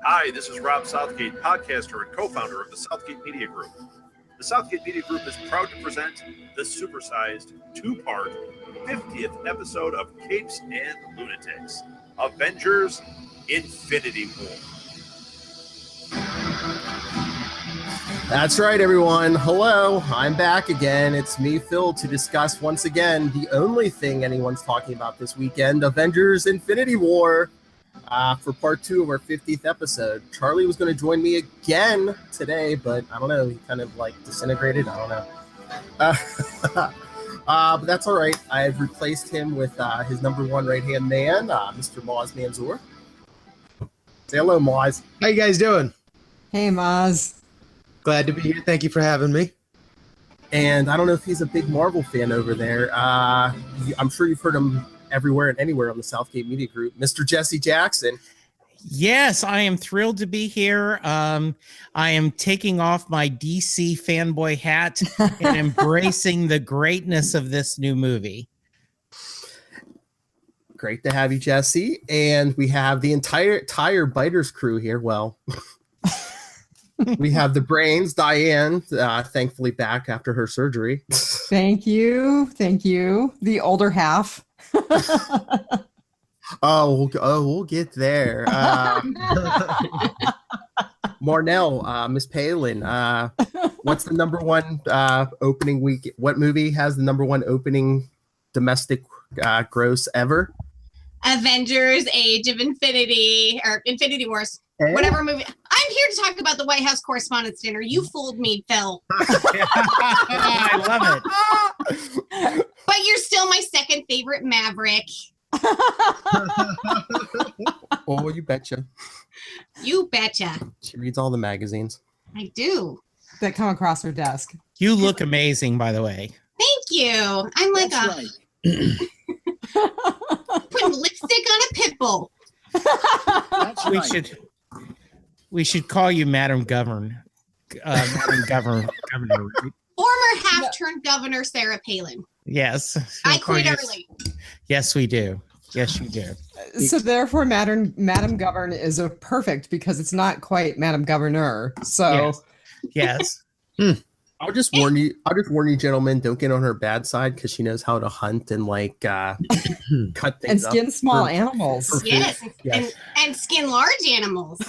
Hi, this is Rob Southgate, podcaster and co-founder of the Southgate Media Group. The Southgate Media Group is proud to present the supersized two-part 50th episode of Capes and Lunatics, Avengers Infinity War. That's right, everyone. Hello, I'm back again. It's me, Phil, to discuss once again the only thing anyone's talking about this weekend, Avengers Infinity War, for part 2 of our 50th episode. Charlie was going to join me again today, but I don't know, he kind of disintegrated. I don't know. But that's all right. I've replaced him with his number one right-hand man, Mr. Mozz Manzoor. Say hello, Mozz. How you guys doing? Hey, Mozz. Glad to be here. Thank you for having me. And I don't know if he's a big Marvel fan over there. I'm sure you've heard him everywhere and anywhere on the Southgate Media Group, Mr. Jesse Jackson. Yes, I am thrilled to be here. I am taking off my DC fanboy hat and embracing the greatness of this new movie. Great to have you, Jesse. And we have the entire Tire Biters crew here. Well, we have the brains, Dianne, thankfully back after her surgery. Thank you. The older half. We'll get there. Marnell, Miss Palin, what's the number one opening week? What movie has the number one opening domestic gross ever? Avengers: Age of Infinity, or Infinity Wars, whatever movie. I'm here to talk about the White House Correspondents' Dinner. You fooled me, Phil. I love it. But you're still my second favorite Maverick. Oh, you betcha. You betcha. She reads all the magazines. I do. That come across her desk. You look amazing, by the way. Thank you. I'm like putting lipstick on a pit bull. We should call you Madam Governor. Governor. Former half-turned Governor Sarah Palin. Yes. I quit early. Yes, we do. Yes, you do. So therefore, Madam Govern is a perfect because it's not quite Madam Governor. So yes. I'll just warn you, gentlemen, don't get on her bad side because she knows how to hunt and cut things and skin up small animals. Yes, and skin large animals.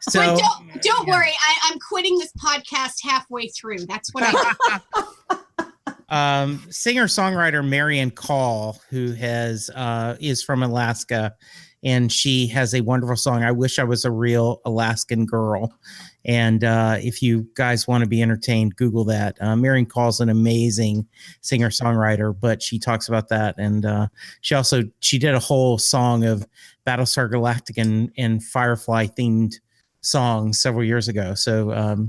So but don't worry, I'm quitting this podcast halfway through. That's what I do. Singer-songwriter Marianne Call, who is from Alaska, and she has a wonderful song, I Wish I Was a Real Alaskan Girl. And if you guys want to be entertained, Google that. Marianne Call's an amazing singer-songwriter, but she talks about that. And she did a whole song of Battlestar Galactica and Firefly-themed songs several years ago. So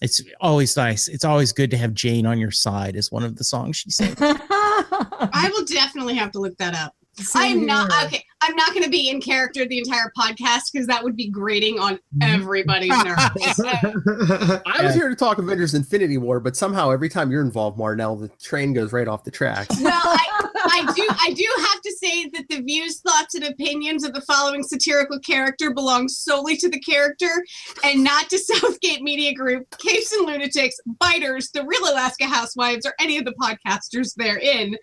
it's always nice. It's always good to have Jane on your side is one of the songs she sang. I will definitely have to look that up. I'm not going to be in character the entire podcast because that would be grating on everybody's nerves. I was here to talk Avengers Infinity War, but somehow every time you're involved, Marnell, the train goes right off the tracks. Well, I do have to say that the views, thoughts, and opinions of the following satirical character belong solely to the character and not to Southgate Media Group, Capes and Lunatics, Biters, The Real Alaska Housewives, or any of the podcasters therein.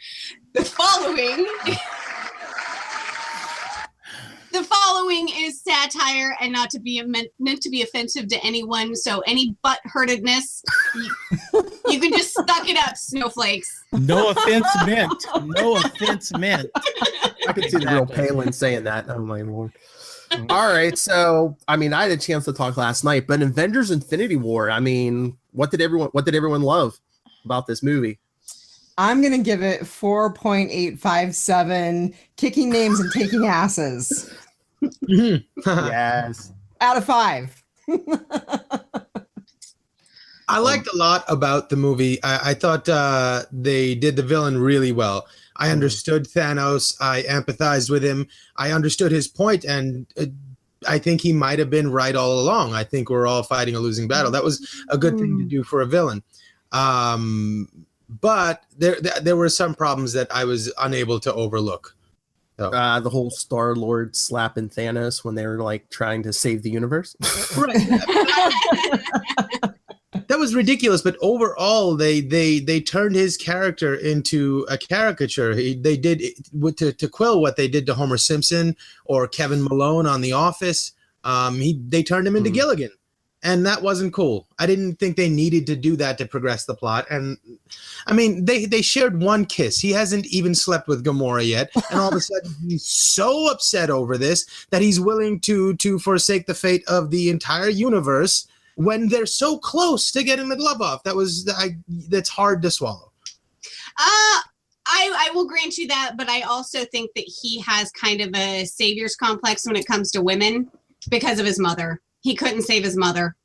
The following is satire and not to be meant to be offensive to anyone. So any butt-hurtedness, you can just suck it up, snowflakes. No offense meant. No offense meant. I could see the real Palin saying that. Oh my Lord. All right. So, I had a chance to talk last night, but Avengers Infinity War, what did everyone love about this movie? I'm going to give it 4.857 kicking names and taking asses. Yes. Out of 5. I liked a lot about the movie. I thought they did the villain really well. I understood Thanos. I empathized with him. I understood his point, and I think he might have been right all along. I think we're all fighting a losing battle. That was a good thing to do for a villain. But there were some problems that I was unable to overlook. So. The whole Star-Lord slapping Thanos when they were like trying to save the universe. Right. That was ridiculous, but overall, they turned his character into a caricature. They did to Quill what they did to Homer Simpson or Kevin Malone on The Office. They turned him into Gilligan, and that wasn't cool. I didn't think they needed to do that to progress the plot. And I mean, they shared one kiss. He hasn't even slept with Gamora yet, and all of a sudden he's so upset over this that he's willing to forsake the fate of the entire universe. When they're so close to getting the glove off. That's hard to swallow. I will grant you that, but I also think that he has kind of a savior's complex when it comes to women because of his mother. He couldn't save his mother.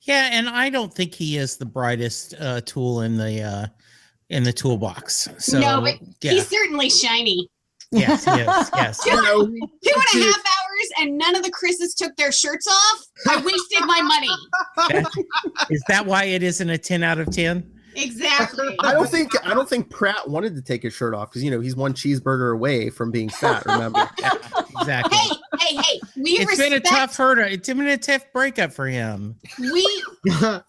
Yeah, and I don't think he is the brightest tool in the toolbox. So, no, but he's certainly shiny. Yes, yes. 2.5 hours and none of the Chris's took their shirts off. I wasted my money. Is that why it isn't a 10 out of 10? Exactly. I don't think Pratt wanted to take his shirt off because he's one cheeseburger away from being fat. Remember? Yeah, exactly. Hey. It's been a tough hurdle. It's been a tough breakup for him. Curvy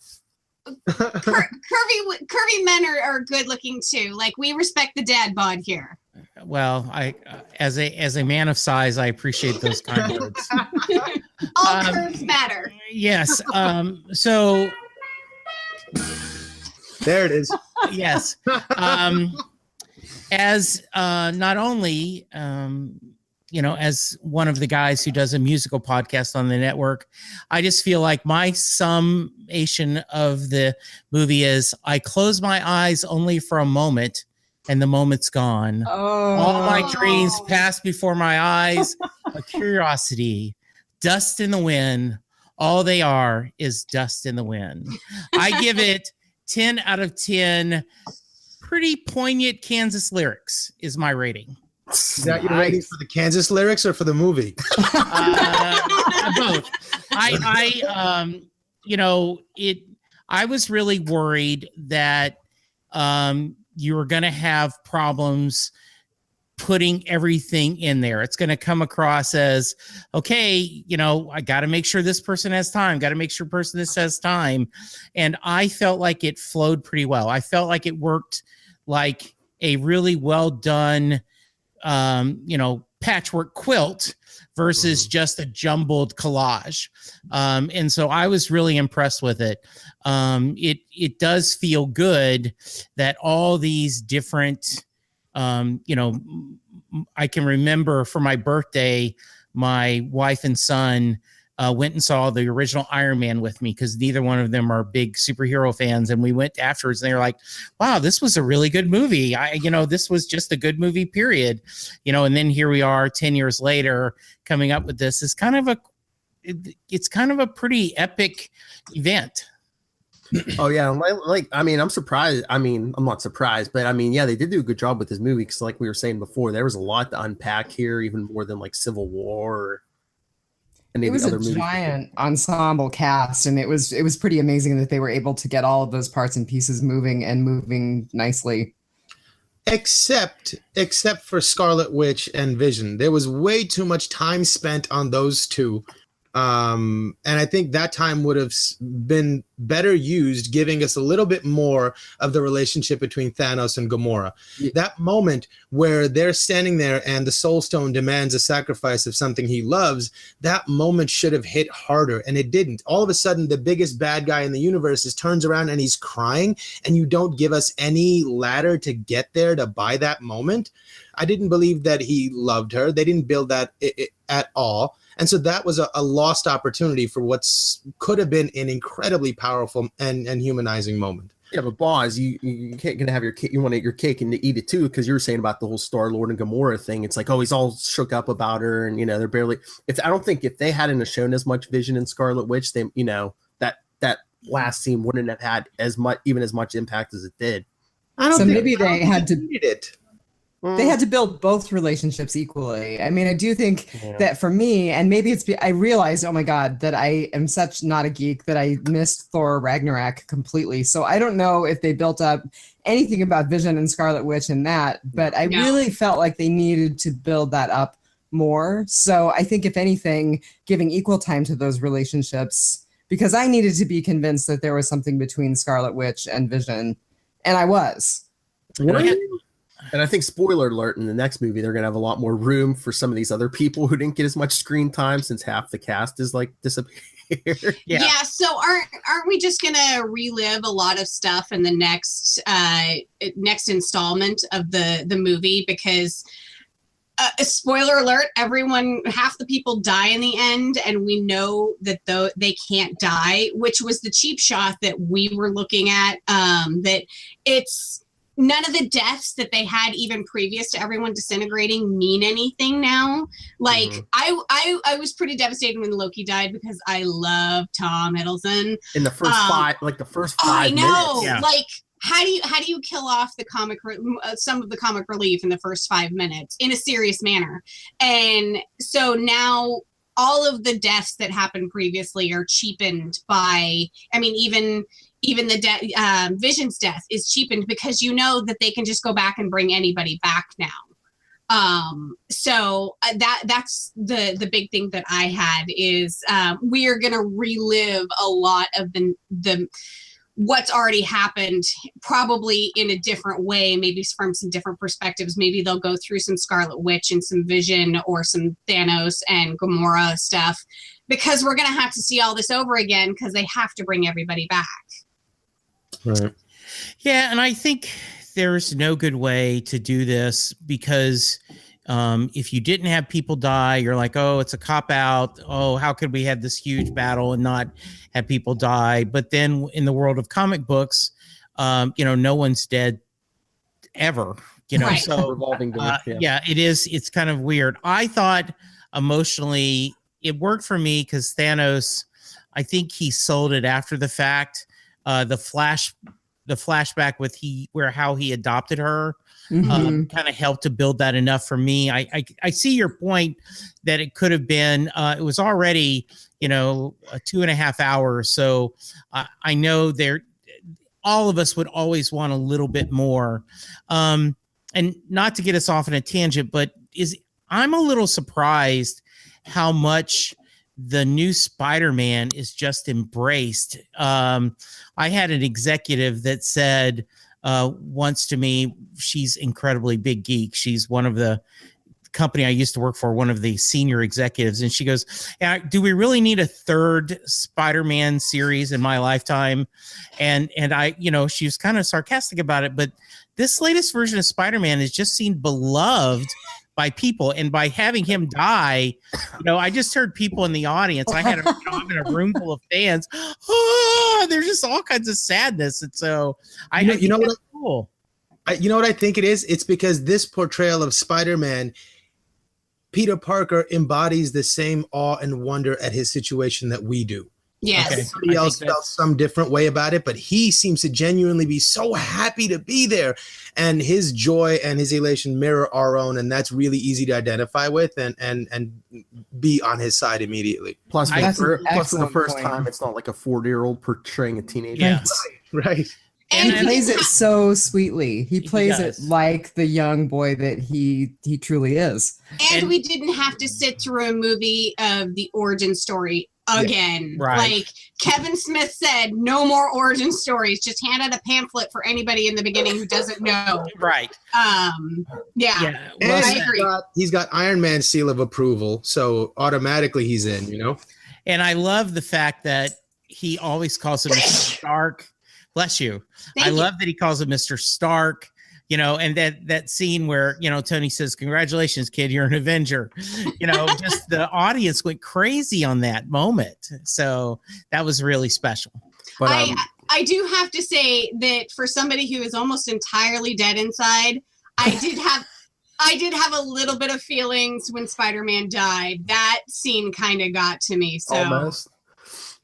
men are good looking too. Like, we respect the dad bod here. Well, I as a man of size, I appreciate those kind words. All curves matter. Yes. So there it is. Yes. As not only as one of the guys who does a musical podcast on the network, I just feel like my summation of the movie is I close my eyes only for a moment and the moment's gone. Oh. All my dreams pass before my eyes. A curiosity, dust in the wind. All they are is dust in the wind. I give it 10 out of 10. Pretty poignant Kansas lyrics is my rating. Is that your rating for the Kansas lyrics or for the movie? Both. I was really worried that you were going to have problems putting everything in there. It's going to come across as, okay, I got to make sure this person has time. Got to make sure this has time. And I felt like it flowed pretty well. I felt like it worked like a really well done, patchwork quilt versus just a jumbled collage. And so I was really impressed with it. It does feel good that all these different, I can remember for my birthday, my wife and son went and saw the original Iron Man with me because neither one of them are big superhero fans. And we went afterwards and they were like, wow, this was a really good movie. This was just a good movie, period. And then here we are 10 years later coming up with this. It's kind of a pretty epic event. Oh yeah, I'm surprised. I'm not surprised, but they did do a good job with this movie because, like we were saying before, there was a lot to unpack here, even more than like Civil War or any of the other movies. It was a giant ensemble cast, and it was pretty amazing that they were able to get all of those parts and pieces moving nicely. Except for Scarlet Witch and Vision, there was way too much time spent on those two. And I think that time would have been better used, giving us a little bit more of the relationship between Thanos and Gamora. Yeah. That moment where they're standing there and the Soul Stone demands a sacrifice of something he loves, that moment should have hit harder, and it didn't. All of a sudden, the biggest bad guy in the universe turns around and he's crying, and you don't give us any ladder to get there to buy that moment. I didn't believe that he loved her. They didn't build that at all. And so that was a lost opportunity for could have been an incredibly powerful and humanizing moment. Yeah, but Mozz, you can't gonna have your cake. You want to eat your cake and to eat it too, because you were saying about the whole Star-Lord and Gamora thing. It's like, oh, he's all shook up about her, and they're barely. I don't think if they hadn't shown as much Vision in Scarlet Witch, they that last scene wouldn't have had as much impact as it did. I don't So think maybe they had to needed it. They had to build both relationships equally. I mean, I do think that for me, and maybe I realized, oh my God, that I am such not a geek that I missed Thor Ragnarok completely. So I don't know if they built up anything about Vision and Scarlet Witch in that, but I really felt like they needed to build that up more. So I think if anything, giving equal time to those relationships, because I needed to be convinced that there was something between Scarlet Witch and Vision, and I was. And I think, spoiler alert, in the next movie, they're going to have a lot more room for some of these other people who didn't get as much screen time since half the cast is like disappeared. Yeah. So aren't we just going to relive a lot of stuff in the next installment of the movie? Because spoiler alert, half the people die in the end, and we know that though they can't die, which was the cheap shot that we were looking at. That it's none of the deaths that they had even previous to everyone disintegrating mean anything now. Like I was pretty devastated when Loki died because I love Tom Hiddleston. In the first five I know. minutes. Yeah. Like how do you kill off the some of the comic relief in the first 5 minutes in a serious manner? And so now all of the deaths that happened previously are cheapened by, I mean, even the Vision's death is cheapened because you know that they can just go back and bring anybody back now. So that's the big thing that I had is we are going to relive a lot of the what's already happened, probably in a different way, maybe from some different perspectives. Maybe they'll go through some Scarlet Witch and some Vision or some Thanos and Gamora stuff, because we're going to have to see all this over again because they have to bring everybody back. Right. Yeah, and I think there's no good way to do this because if you didn't have people die, you're like, oh, it's a cop out. Oh, how could we have this huge battle and not have people die? But then in the world of comic books, no one's dead ever. Right. So revolving door, it is. It's kind of weird. I thought emotionally it worked for me because Thanos, I think he sold it after the fact. The flashback with how he adopted her kind of helped to build that enough for me. I see your point that it could have been it was already 2.5 hours, so I know all of us would always want a little bit more, and not to get us off on a tangent, but I'm a little surprised how much the new Spider-Man is just embraced. I had an executive that said once to me, she's incredibly big geek. She's one of the company I used to work for, one of the senior executives. And she goes, do we really need a third Spider-Man series in my lifetime? And I, she was kind of sarcastic about it, but this latest version of Spider-Man has just seemed beloved by people, and by having him die, I just heard people in the audience. I'm in a room full of fans. Oh, there's just all kinds of sadness, and so cool. You know what I think it is? It's because this portrayal of Spider-Man, Peter Parker embodies the same awe and wonder at his situation that we do. Yes. Okay. Somebody else felt some different way about it, but he seems to genuinely be so happy to be there. And his joy and his elation mirror our own, and that's really easy to identify with and be on his side immediately. Plus, for the first time, it's not like a 40-year-old portraying a teenager. Yes. Right. And he plays it so sweetly. He plays it like the young boy that he truly is. And we didn't have to sit through a movie of the origin story again. Right. Like Kevin Smith said, no more origin stories. Just hand out a pamphlet for anybody in the beginning who doesn't know. Right. Yeah. And I agree. He's got Iron Man's seal of approval, so automatically he's in, And I love the fact that he always calls him Mr. Stark. Bless you. I love that he calls him Mr. Stark. And that scene where, Tony says, congratulations, kid, you're an Avenger. Just the audience went crazy on that moment. So that was really special. But I do have to say that for somebody who is almost entirely dead inside, I did have a little bit of feelings when Spider-Man died. That scene kind of got to me. So almost.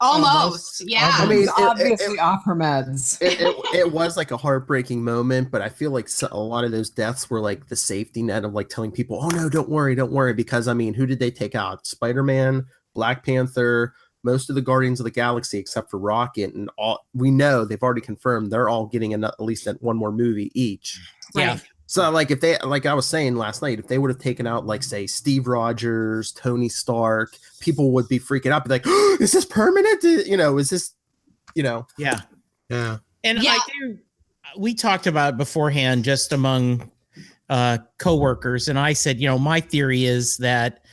Almost. Yeah. I mean, obviously off her meds. It was like a heartbreaking moment, but I feel like a lot of those deaths were like the safety net of like telling people, oh no, don't worry. Because I mean, who did they take out? Spider-Man, Black Panther, most of the Guardians of the Galaxy, except for Rocket, and all we know they've already confirmed they're all getting at least one more movie each. Yeah. Right. So like if they, like I was saying last night, if they would have taken out like say Steve Rogers, Tony Stark, people would be freaking out, be like, oh, is this permanent? Is this, Yeah. Yeah. And Yeah. we talked about it beforehand just among coworkers, and I said, my theory is that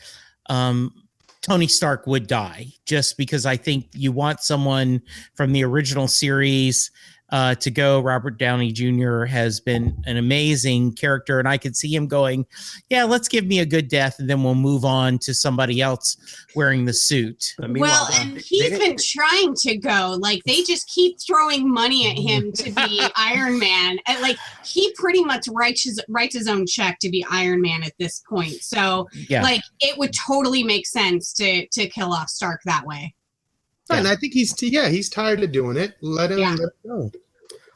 Tony Stark would die, just because I think you want someone from the original series to go. Robert Downey Jr. has been an amazing character, and I could see him going, yeah, let's give me a good death, and then we'll move on to somebody else wearing the suit. Well, and he's been trying to go. Like, they just keep throwing money at him to be Iron Man. And like, he pretty much writes his own check to be Iron Man at this point. So, like, it would totally make sense to kill off Stark that way. Yeah. And I think he's tired of doing it. Let him go.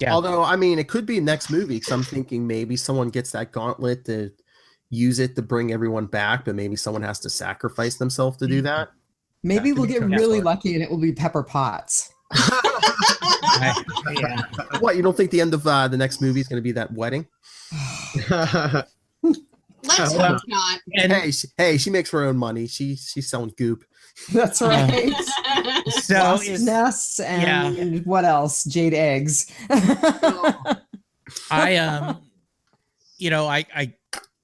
Yeah. Although, I mean, it could be next movie, because I'm thinking maybe someone gets that gauntlet to use it to bring everyone back, but maybe someone has to sacrifice themselves to do that. Maybe we'll get really lucky and it will be Pepper Potts. Yeah. What, you don't think the end of the next movie is going to be that wedding? Let's hope not. And Hey, she makes her own money. She's selling goop. That's right. so Wasp nests and what else? Jade eggs. I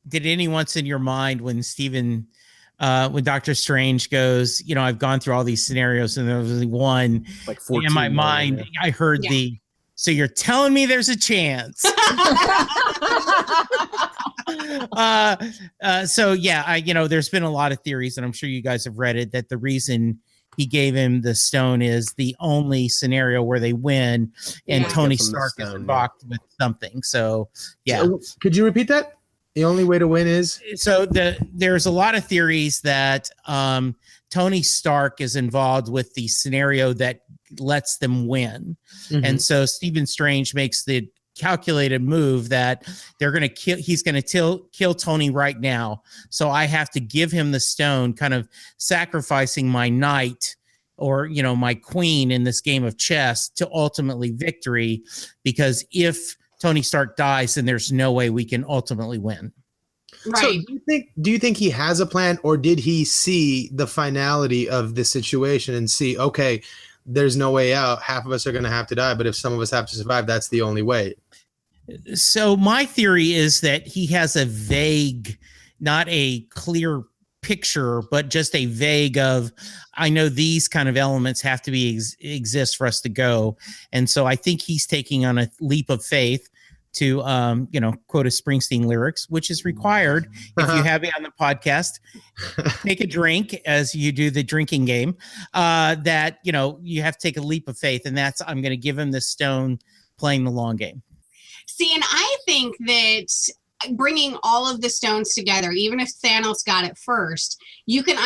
did any once in your mind when when Doctor Strange goes, I've gone through all these scenarios and there was only one, like in my mind, I heard so you're telling me there's a chance. There's been a lot of theories, and I'm sure you guys have read it, that the reason he gave him the stone is the only scenario where they win, and Tony Stark is involved with something. So, yeah. So, could you repeat that? The only way to win is? So there's a lot of theories that Tony Stark is involved with the scenario that lets them win. Mm-hmm. And so Stephen Strange makes the calculated move that he's going to kill Tony right now. So I have to give him the stone, kind of sacrificing my knight or, my queen in this game of chess to ultimately victory, because if Tony Stark dies, then there's no way we can ultimately win. Right. So do you think he has a plan, or did he see the finality of the situation and see, okay, there's no way out. Half of us are going to have to die, but if some of us have to survive, that's the only way. So my theory is that he has a vague, not a clear picture, but just a vague of, I know these kind of elements have to be exist for us to go. And so I think he's taking on a leap of faith to, quote a Springsteen lyrics, which is required. If you have me on the podcast, take a drink as you do the drinking game, that, you have to take a leap of faith. And that's, I'm going to give him the stone, playing the long game. See, and I think that bringing all of the stones together, even if Thanos got it first, you can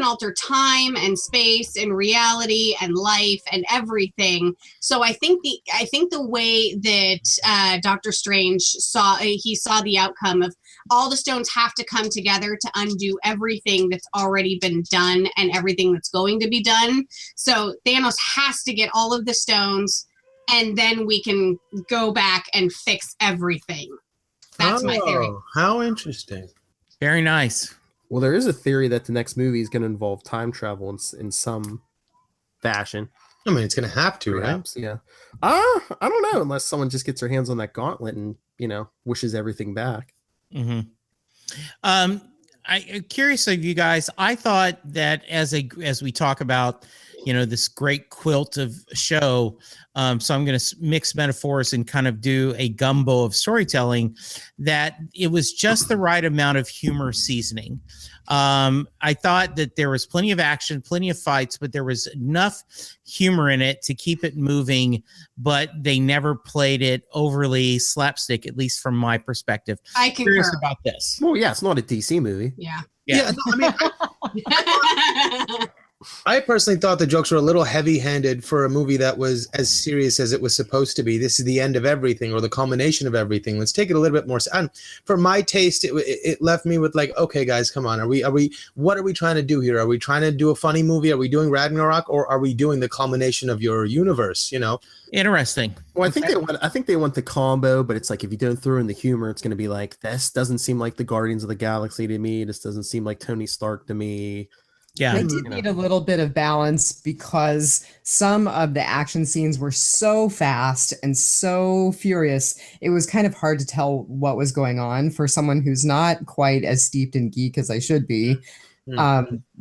alter time and space and reality and life and everything. So I think the way that Doctor Strange saw the outcome of all the stones have to come together to undo everything that's already been done and everything that's going to be done. So Thanos has to get all of the stones, and then we can go back and fix everything. That's my theory. How interesting. Very nice. Well, there is a theory that the next movie is going to involve time travel in some fashion. I mean, it's going to have to, perhaps, right? Yeah. I don't know, unless someone just gets their hands on that gauntlet and, wishes everything back. Mm-hmm. I'm curious of you guys. I thought that as we talk about, this great quilt of show, so I'm going to mix metaphors and kind of do a gumbo of storytelling, that it was just the right amount of humor seasoning. I thought that there was plenty of action, plenty of fights, but there was enough humor in it to keep it moving, but they never played it overly slapstick, at least from my perspective. I concur. Curious about this. Well, yeah, it's not a DC movie. Yeah. No, I mean, I personally thought the jokes were a little heavy-handed for a movie that was as serious as it was supposed to be. This is the end of everything, or the culmination of everything. Let's take it a little bit more. For my taste, it left me with like, okay, guys, come on. What are we trying to do here? Are we trying to do a funny movie? Are we doing Ragnarok, or are we doing the culmination of your universe? You know, interesting. Well, I think they want the combo, but it's like if you don't throw in the humor, it's going to be like, this doesn't seem like the Guardians of the Galaxy to me. This doesn't seem like Tony Stark to me. Yeah, I did need a little bit of balance because some of the action scenes were so fast and so furious. It was kind of hard to tell what was going on for someone who's not quite as steeped in geek as I should be.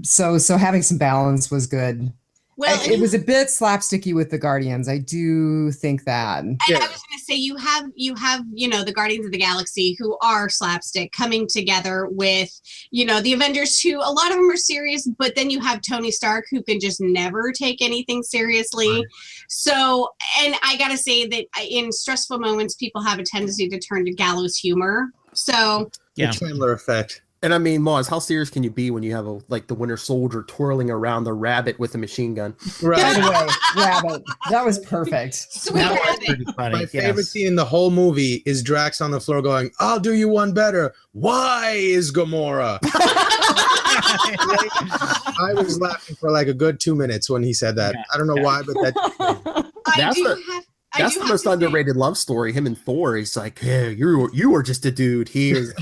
So having some balance was good. Well, it was a bit slapsticky with the Guardians. I do think that. And I was going to say, you have, the Guardians of the Galaxy who are slapstick coming together with, the Avengers who a lot of them are serious, but then you have Tony Stark who can just never take anything seriously. Right. So, and I got to say that in stressful moments, people have a tendency to turn to gallows humor. So, the Chandler effect. And I mean, Mozz, how serious can you be when you have the Winter Soldier twirling around the rabbit with a machine gun? Right. By the way, rabbit. That was perfect. Sweet rabbit. My favorite scene in the whole movie is Drax on the floor going, "I'll do you one better. Why is Gamora?" I was laughing for like a good 2 minutes when he said that. I don't know why, but that's the most underrated love story. Him and Thor. He's like, "Yeah, you are just a dude." He is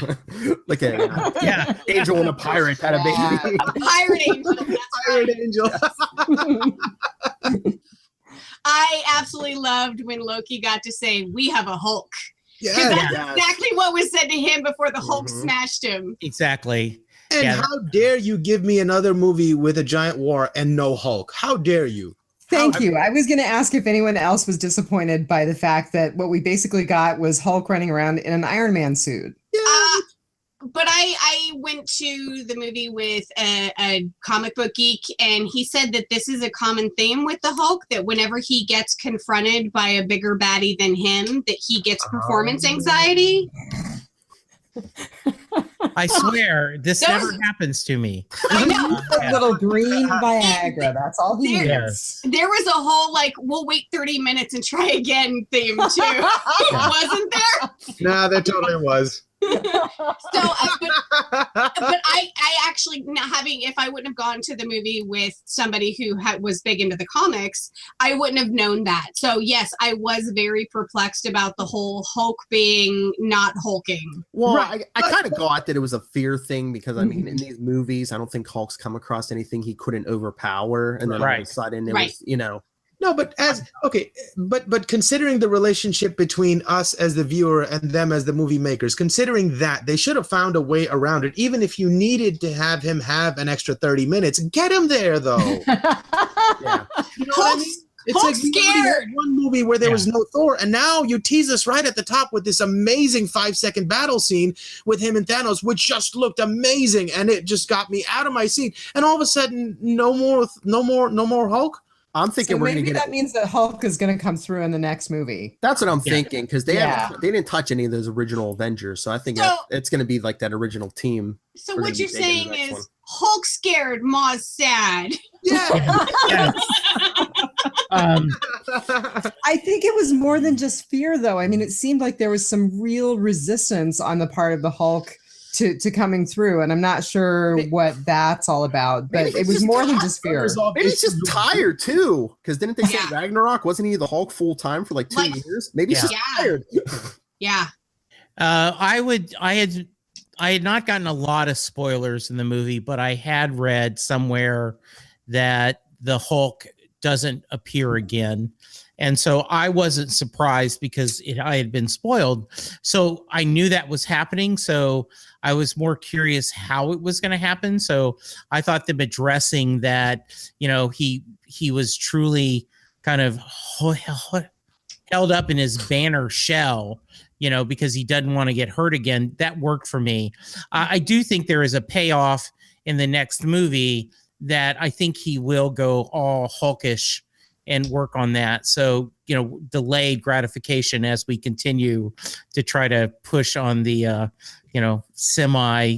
like a angel and a pirate had a baby. A pirate angel. Pirate angel. I absolutely loved when Loki got to say, "We have a Hulk." Yeah, that's exactly what was said to him before the Hulk smashed him. Exactly. And how dare you give me another movie with a giant war and no Hulk? How dare you? Thank you. I was going to ask if anyone else was disappointed by the fact that what we basically got was Hulk running around in an Iron Man suit. But I went to the movie with a comic book geek, and he said that this is a common theme with the Hulk, that whenever he gets confronted by a bigger baddie than him, that he gets performance anxiety. I swear, this never happens to me. I know. A little green Viagra. That's all he needs. There was a whole we'll wait 30 minutes and try again theme too. Wasn't there? No, there totally was. But I actually, not having, if I wouldn't have gone to the movie with somebody who was big into the comics, I wouldn't have known that. So yes, I was very perplexed about the whole Hulk being not hulking. Well, right. I kind of got that it was a fear thing because I mean, in these movies, I don't think Hulk's come across anything he couldn't overpower, and then all of a sudden it was, No, but but considering the relationship between us as the viewer and them as the movie makers, considering that, they should have found a way around it. Even if you needed to have him have an extra 30 minutes, get him there though. Yeah. You know what I mean? It's Hulk's like scared. One movie where there was no Thor, and now you tease us right at the top with this amazing 5-second battle scene with him and Thanos, which just looked amazing, and it just got me out of my seat. And all of a sudden, no more Hulk. I'm thinking we're going to get that means that Hulk is going to come through in the next movie. That's what I'm thinking, because they didn't touch any of those original Avengers, so I think it's going to be like that original team. So what you're saying is Hulk scared, Mozz sad. Yeah. I think it was more than just fear, though. I mean, it seemed like there was some real resistance on the part of the Hulk to coming through, and I'm not sure what that's all about, but it was more than just fear. Maybe he's just tired too, because didn't they say Ragnarok wasn't he the Hulk full time for like 2 years? Maybe he's just tired. Yeah. I had not gotten a lot of spoilers in the movie, but I had read somewhere that the Hulk doesn't appear again. And so I wasn't surprised because I had been spoiled. So I knew that was happening. So I was more curious how it was going to happen. So I thought them addressing that, he was truly kind of held up in his banner shell, because he doesn't want to get hurt again. That worked for me. I do think there is a payoff in the next movie that I think he will go all Hulkish and work on that. So, delayed gratification as we continue to try to push on the, semi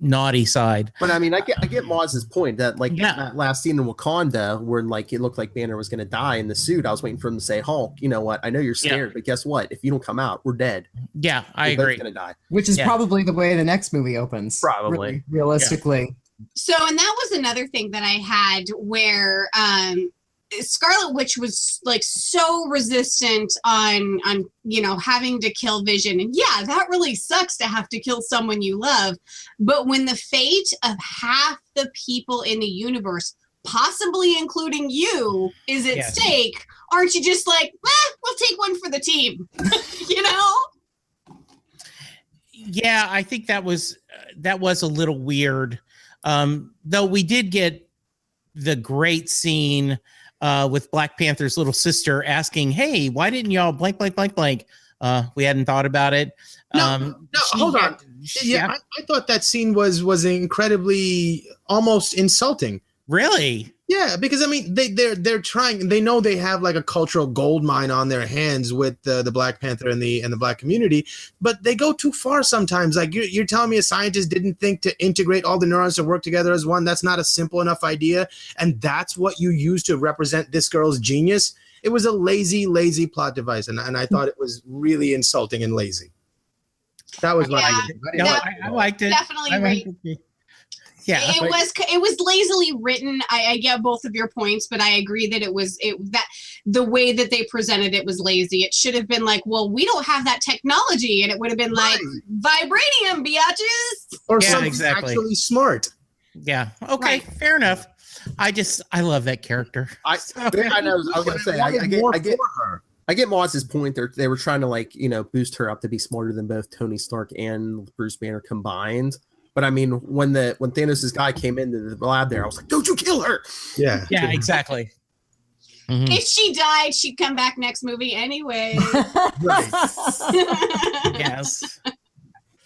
naughty side. But I mean, I get Mozz's point that like that last scene in Wakanda where like it looked like Banner was going to die in the suit. I was waiting for him to say, Hulk, you know what? I know you're scared, but guess what? If you don't come out, we're dead. Yeah, I agree. Going to die. Which is probably the way the next movie opens. Probably. Really, realistically. So, and that was another thing that I had where Scarlet Witch was like so resistant on having to kill Vision, and that really sucks to have to kill someone you love. But when the fate of half the people in the universe, possibly including you, is at stake, aren't you just like, we'll take one for the team? Yeah, I think that was a little weird. Though we did get the great scene with Black Panther's little sister asking, "Hey, why didn't y'all blank, blank, blank, blank?" We hadn't thought about it. No, hold on. I thought that scene was incredibly almost insulting. Really? Yeah, because I mean they're trying. They know they have like a cultural gold mine on their hands with the Black Panther and the Black community, but they go too far sometimes. Like you're telling me a scientist didn't think to integrate all the neurons to work together as one. That's not a simple enough idea, and that's what you use to represent this girl's genius. It was a lazy plot device, and I thought it was really insulting and lazy. That was what I did. I liked it. Definitely right. Yeah, it was lazily written. I get both of your points, but I agree that that the way that they presented it was lazy. It should have been like, well, we don't have that technology, and it would have been like vibranium, biatches, or something actually smart. Yeah. Okay. Fair enough. I love that character. I was gonna say I get Mozz's point. They were trying to boost her up to be smarter than both Tony Stark and Bruce Banner combined. But I mean, when Thanos' guy came into the lab there, I was like, "Don't you kill her!" Yeah, exactly. Mm-hmm. If she died, she'd come back next movie anyway. Right. Yes.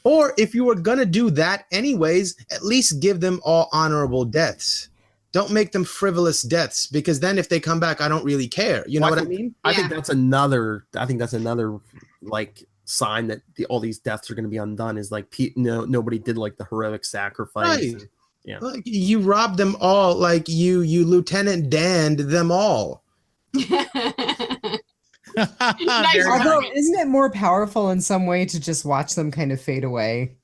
Or if you were gonna do that anyways, at least give them all honorable deaths. Don't make them frivolous deaths, because then if they come back, I don't really care. You know what I mean? I think that's another like sign that all these deaths are going to be undone is like nobody did like the heroic sacrifice. Right. Like you robbed them all, like you Lieutenant Danned them all. Although, isn't it more powerful in some way to just watch them kind of fade away?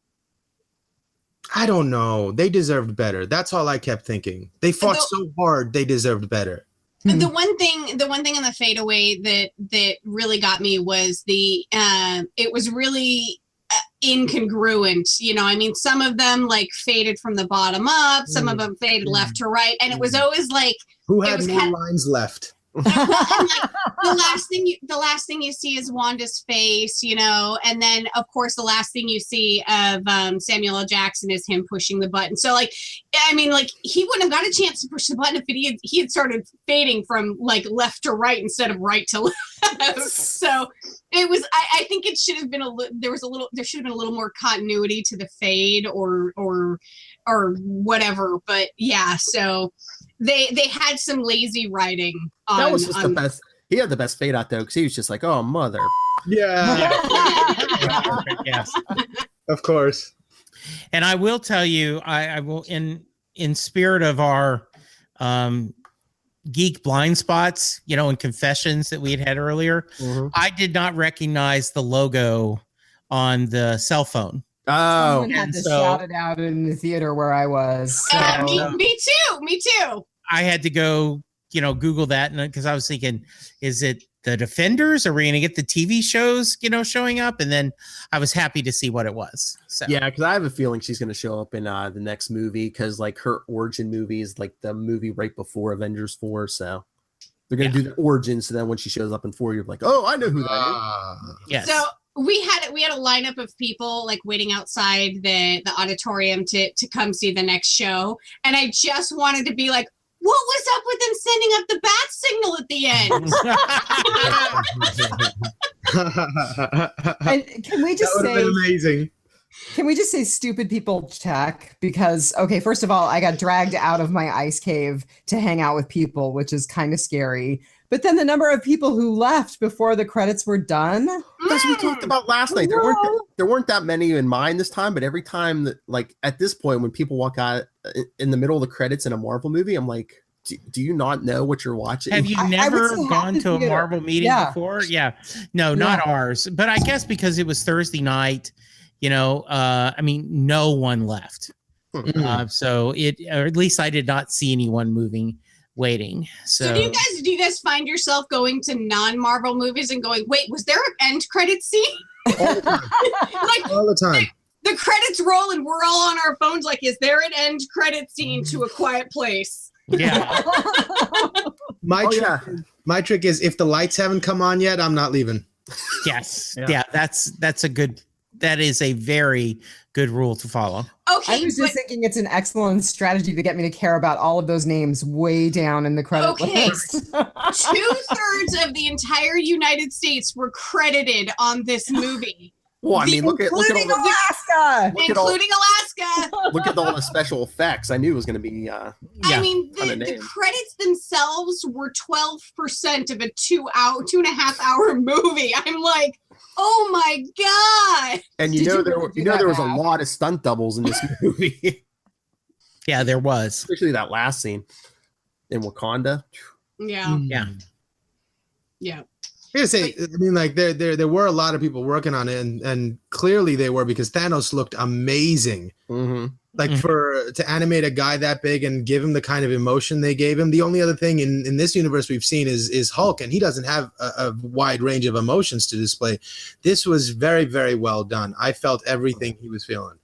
I don't know. They deserved better. That's all I kept thinking. They fought so hard. They deserved better. The one thing in the fadeaway that really got me was it was really incongruent. I mean, some of them like faded from the bottom up, some of them faded left to right, and it was always like who had more lines left. And like, the last thing you see is Wanda's face, and then of course the last thing you see of Samuel L. Jackson is him pushing the button. So like, I mean, like he wouldn't have got a chance to push the button if he had started fading from like left to right instead of right to left. So it was. I think it should have been there should have been a little more continuity to the fade or whatever. But yeah, so. They had some lazy writing. That was just the best. He had the best fade out there because he was just like, "Oh, mother." Yeah. Yes. Of course. And I will tell you, I will in spirit of our geek blind spots, and confessions that we had earlier. Mm-hmm. I did not recognize the logo on the cell phone. Oh, someone had to shout it out in the theater where I was. So. Me too. I had to go, Google that, because I was thinking, is it the Defenders? Are we going to get the TV shows, showing up? And then I was happy to see what it was. So. Yeah, because I have a feeling she's going to show up in the next movie, because like her origin movie is like the movie right before Avengers 4, so they're going to do the origin. So then when she shows up in 4, you're like, oh, I know who that is. Yes. So we had a lineup of people like waiting outside the auditorium to come see the next show, and I just wanted to be like, what was up with them sending up the bat signal at the end? And can we just say amazing? Can we just say stupid people check? Because, okay, first of all, I got dragged out of my ice cave to hang out with people, which is kind of scary. But then the number of people who left before the credits were done. As we talked about last night, there weren't that many in mine this time, but every time that, like, at this point, when people walk out in the middle of the credits in a Marvel movie, I'm like, do you not know what you're watching? Have you never gone to a Marvel meeting before? Yeah. No, not ours. But I guess because it was Thursday night, I mean, no one left. So or at least I did not see anyone waiting. So do you guys find yourself going to non-Marvel movies and going, wait, was there an end credit scene? All the time. All the time. The credits roll and we're all on our phones like, is there an end credit scene to A Quiet Place? Yeah. My trick is if the lights haven't come on yet, I'm not leaving. Yes. Yeah, that is a very good rule to follow. Okay. I was just thinking it's an excellent strategy to get me to care about all of those names way down in the credit list. 2/3 of the entire United States were credited on this movie. Well, I mean, look at Alaska. Including Alaska. Look at all the special effects. I knew it was going to be. I mean, the credits themselves were 12% of a 2.5 hour movie. I'm like, oh my god! And there was a lot of stunt doubles in this movie. Yeah, there was, especially that last scene in Wakanda. Yeah. I gotta say, I mean, like there were a lot of people working on it, and clearly they were, because Thanos looked amazing. Mm-hmm. Like to animate a guy that big and give him the kind of emotion they gave him. The only other thing in this universe we've seen is Hulk, and he doesn't have a wide range of emotions to display. This was very, very well done. I felt everything he was feeling.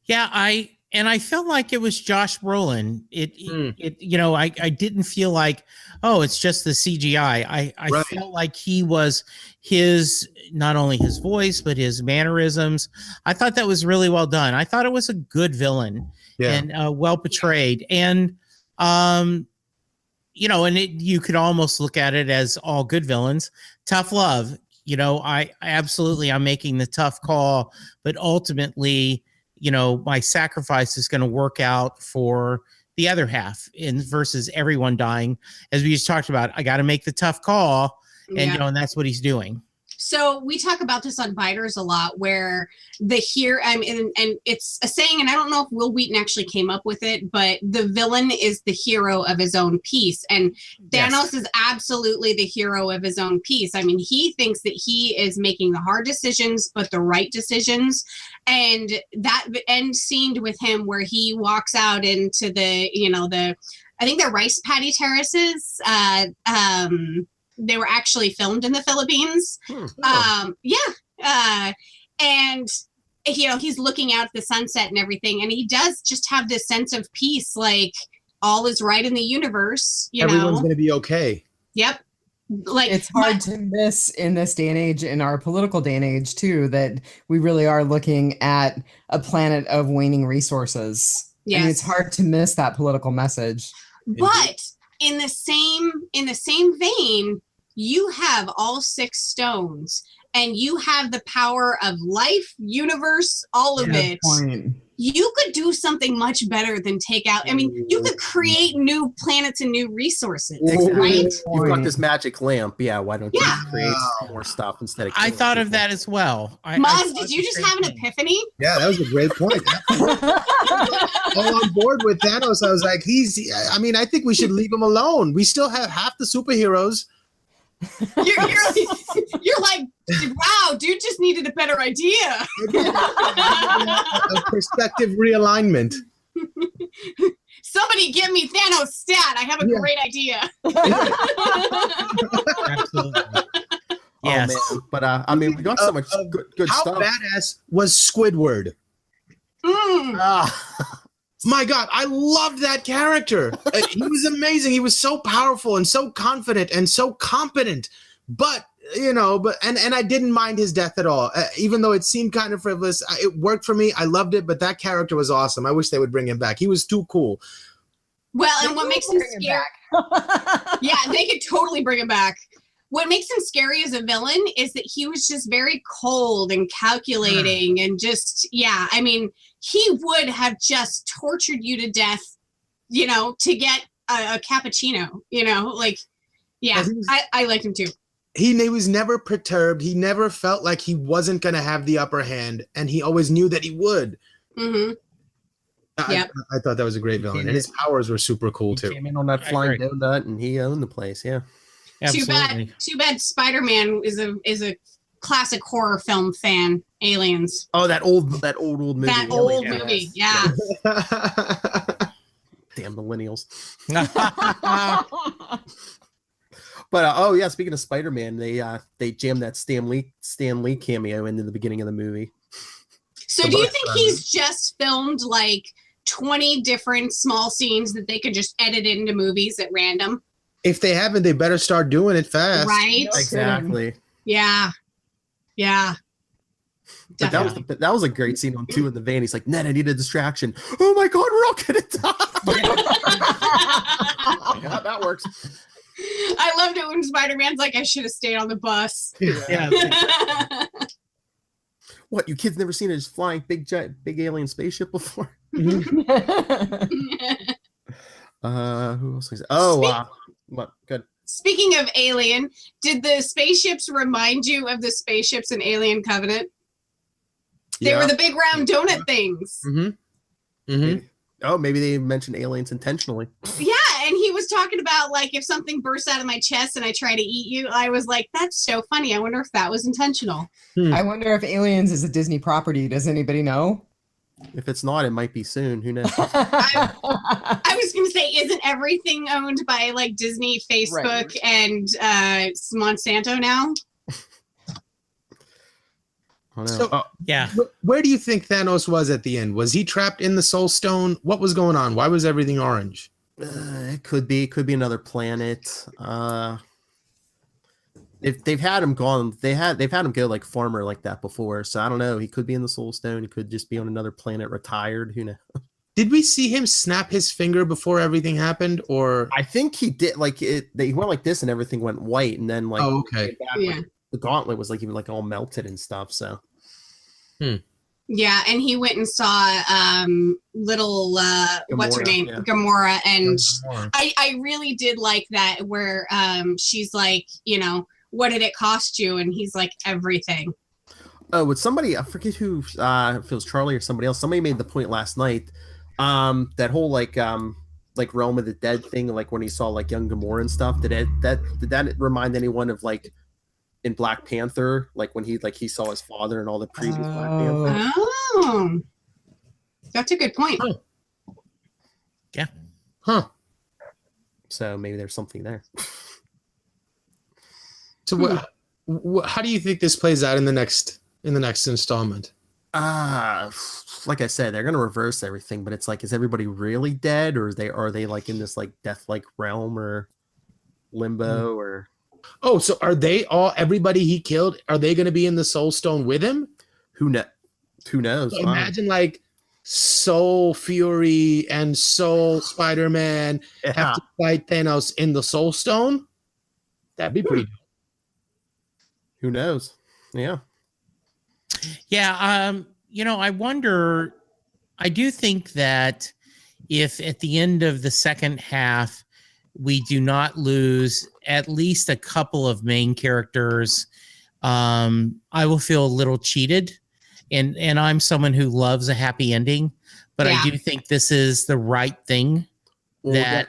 Yeah, I felt like it was Josh Brolin. I didn't feel like, oh, it's just the CGI. I felt like he was not only his voice, but his mannerisms. I thought that was really well done. I thought it was a good villain and well portrayed. And, you could almost look at it as all good villains. Tough love. I'm making the tough call, but ultimately, my sacrifice is going to work out for the other half versus everyone dying. As we just talked about, I got to make the tough call, and and that's what he's doing. So we talk about this on Biters a lot, where and it's a saying, and I don't know if Will Wheaton actually came up with it, but the villain is the hero of his own piece. And Thanos is absolutely the hero of his own piece. I mean, he thinks that he is making the hard decisions, but the right decisions. And that end scene with him where he walks out into I think they're rice paddy terraces. They were actually filmed in the Philippines. And he's looking out at the sunset and everything, and he does just have this sense of peace, like all is right in the universe. Everyone's going to be okay. Yep. Like, it's hard to miss in this day and age, in our political day and age too, that we really are looking at a planet of waning resources. Yes. I mean, it's hard to miss that political message. But in the same vein, you have all 6 stones, and you have the power of life, universe, all of it. Point. You could do something much better than take out. I mean, you could create new planets and new resources, right? You've got this magic lamp. Yeah, why don't you create more stuff instead of? I thought of that as well. Mozz, did you just have an epiphany? Yeah, that was a great point. All on board with Thanos. I was like, I think we should leave him alone. We still have half the superheroes. You're like, wow, dude just needed a better idea. A perspective realignment. Somebody give me Thanos stat. I have a great idea. Absolutely. Yes. Oh, man. But we got so much good stuff. How badass was Squidward? My God, I loved that character. He was amazing. He was so powerful and so confident and so competent. But I didn't mind his death at all. Even though it seemed kind of frivolous, it worked for me. I loved it. But that character was awesome. I wish they would bring him back. He was too cool. Well, and what makes him scary? Yeah, they could totally bring him back. what makes him scary as a villain is that he was just very cold and calculating and just, I mean, he would have just tortured you to death, you know, to get a cappuccino, you know, like, I liked him too. He was never perturbed. He never felt like he wasn't going to have the upper hand, and he always knew that he would. Mm-hmm. I thought that was a great villain, and his powers were super cool too. He came in on that flying donut, and he owned the place. Yeah. Absolutely. Too bad Spider-Man is a classic horror film fan. Aliens. Oh, that old movie. That old movie. Yeah. Damn millennials. But speaking of Spider-Man, they jammed that Stan Lee cameo into the beginning of the movie. So do you think he's just filmed like 20 different small scenes that they could just edit into movies at random? If they haven't, they better start doing it fast. Right? Exactly. Yeah. But that was a great scene on 2 in the van. He's like, Ned, I need a distraction. Oh my God, we're all gonna die. Yeah, that works. I loved it when Spider-Man's like, I should have stayed on the bus. Yeah. What, you kids never seen a flying big alien spaceship before? Mm-hmm. Who else is what? Good. Speaking of Alien, did the spaceships remind you of the spaceships in Alien Covenant? They were the big round donut things. Mm-hmm. Mm-hmm. Oh, maybe they mentioned aliens intentionally. Yeah, and he was talking about like if something bursts out of my chest and I try to eat you, I was like, that's so funny. I wonder if that was intentional. I wonder if Aliens is a Disney property. Does anybody know? If it's not, it might be soon. Who knows? I was going to say, isn't everything owned by like Disney, Facebook, and Monsanto now? So, yeah. Where do you think Thanos was at the end? Was he trapped in the Soul Stone? What was going on? Why was everything orange? It could be another planet. If they've had him gone, they've had him go like farmer like that before. So I don't know. He could be in the Soul Stone. He could just be on another planet, retired. Who knows? Did we see him snap his finger before everything happened, or I think he did. Like he went like this, and everything went white, and then like okay, like, the gauntlet was like even like all melted and stuff. So. Yeah, and he went and saw little what's her name, Gamora, and I really did like that where she's like, you know, what did it cost you? And he's like, everything. Oh, with somebody, I forget who, if it was Charlie or somebody else. Somebody made the point last night. That whole like Realm of the Dead thing, like when he saw like young Gamora and stuff. Did that remind anyone of like in Black Panther, like when he saw his father and all the previous Black Panther? Oh, that's a good point. Yeah. Huh. So maybe there's something there. So how do you think this plays out in the next installment? Like I said, they're gonna reverse everything, but it's like, is everybody really dead, or are they like in this like death-like realm or limbo or? Oh, so are they everybody he killed? Are they going to be in the Soul Stone with him? Who knows? So imagine like Soul Fury and Soul Spider-Man have to fight Thanos in the Soul Stone. That'd be pretty dope. Who knows? Yeah. Yeah. I wonder, I do think that if at the end of the second half, we do not lose at least a couple of main characters, I will feel a little cheated. And I'm someone who loves a happy ending, but I do think this is the right thing. I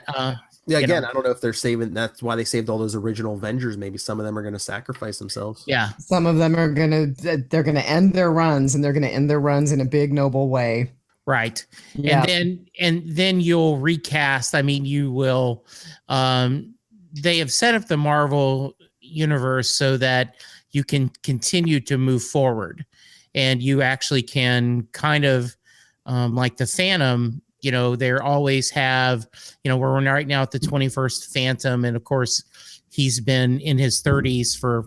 don't know if they're saving. That's why they saved all those original Avengers. Maybe some of them are going to sacrifice themselves. Yeah. Some of them are going to end their runs, and they're going to end their runs in a big, noble way. Right. Yeah. And then you'll recast. I mean, you will, they have set up the Marvel universe so that you can continue to move forward, and you actually can kind of, like the Phantom, they always have, we're right now at the 21st Phantom. And of course he's been in his 30s for,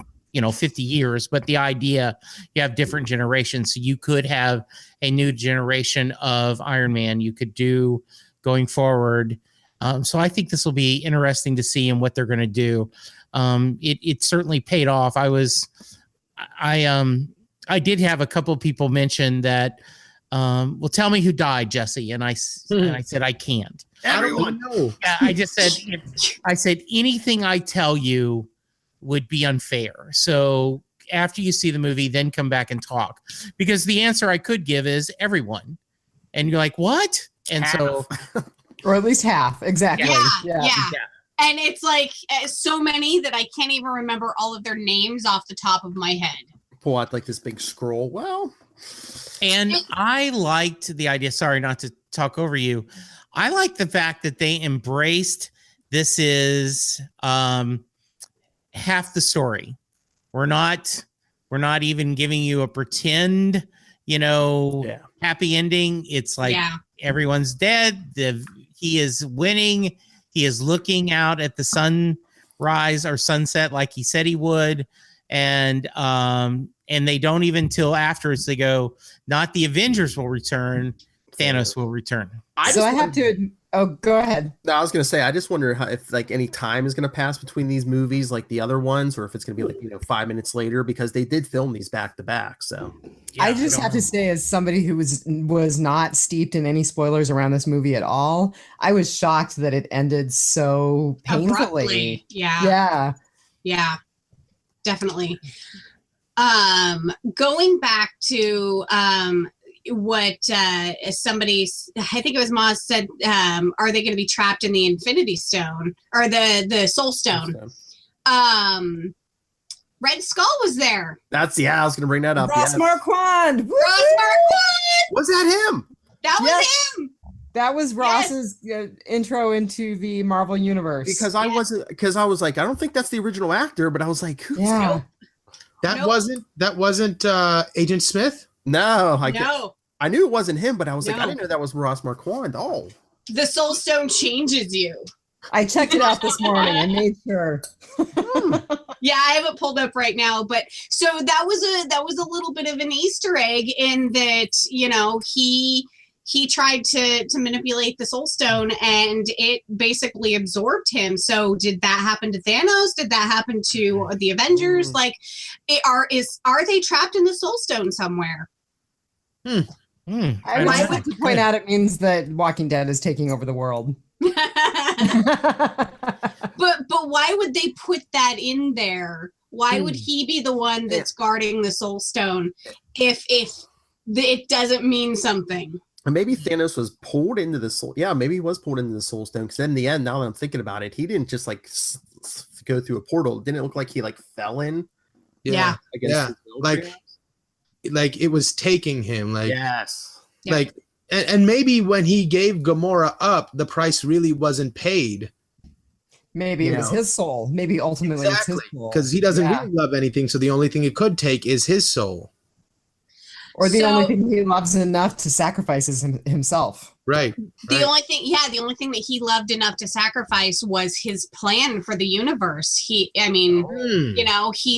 50 years, but the idea, you have different generations. So you could have a new generation of Iron Man you could do going forward. So I think this will be interesting to see in what they're going to do. it certainly paid off. I did have a couple of people mention that, well, tell me who died, Jesse. And I said, I can't. Everyone. know. Yeah, I just said, I said anything I tell you would be unfair. So after you see the movie, then come back and talk, because the answer I could give is everyone. And you're like, what? And so, or at least half. Exactly. Yeah. And it's like so many that I can't even remember all of their names off the top of my head. Pull out like this big scroll. Well, and I liked the idea. Sorry, not to talk over you. I like the fact that they embraced this is half the story. We're not even giving you a pretend, happy ending. It's like everyone's dead. He is winning. He is looking out at the sunrise or sunset like he said he would. And they don't even till afterwards they go, not the Avengers will return, Thanos will return. Go ahead. No, I was going to say, I just wonder if like any time is going to pass between these movies, like the other ones, or if it's going to be like, 5 minutes later, because they did film these back to back. So I just have to say, as somebody who was not steeped in any spoilers around this movie at all, I was shocked that it ended so painfully. Abruptly. Yeah. Definitely. Going back to what somebody, I think it was Mozz said, are they going to be trapped in the Infinity Stone or the Soul Stone? Red Skull was there. I was going to bring that up. Ross Marquand. Was that him? That was him. That was Ross's intro into the Marvel universe. Because I was like, I don't think that's the original actor, but I was like, who's that wasn't Agent Smith? No, no. I knew it wasn't him, but I was like, I didn't know that was Ross Marquand. Oh, the Soul Stone changes you. I checked it out this morning. I made sure. Yeah, I have it pulled up right now, but so that was a little bit of an Easter egg in that he tried to manipulate the Soul Stone and it basically absorbed him. So did that happen to Thanos? Did that happen to the Avengers? Like, are they trapped in the Soul Stone somewhere? I would like to point out it means that Walking Dead is taking over the world. But why would they put that in there? Why would he be the one that's guarding the Soul Stone if it doesn't mean something? And maybe Thanos was pulled into the soul. Yeah, maybe he was pulled into the Soul Stone. Because in the end, now that I'm thinking about it, he didn't just like go through a portal. Didn't it look like he like fell in? Yeah. Like it was taking him. Like yes. Like and maybe when he gave Gamora up, the price really wasn't paid. Maybe it was his soul. Maybe ultimately it's his soul. Because he doesn't really love anything, so the only thing it could take is his soul. Or the only thing he loves enough to sacrifice is himself. Right. The only thing that he loved enough to sacrifice was his plan for the universe. He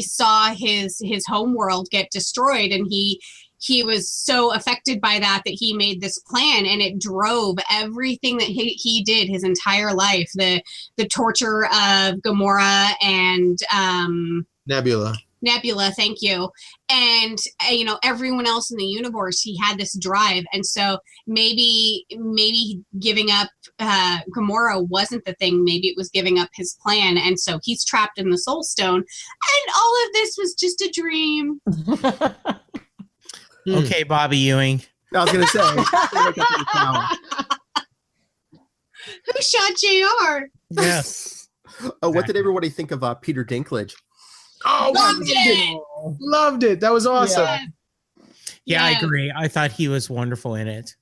saw his home world get destroyed, and he was so affected by that he made this plan, and it drove everything that he did his entire life. The torture of Gamora and Nebula, thank you. And everyone else in the universe, he had this drive, and so maybe giving up Gamora wasn't the thing. Maybe it was giving up his plan, and so he's trapped in the Soul Stone, and all of this was just a dream. Okay, Bobby Ewing. I was gonna say. Who shot JR? Yes. Oh, what did everybody think of Peter Dinklage? Oh, loved it. That was awesome. Yeah, I agree. I thought he was wonderful in it.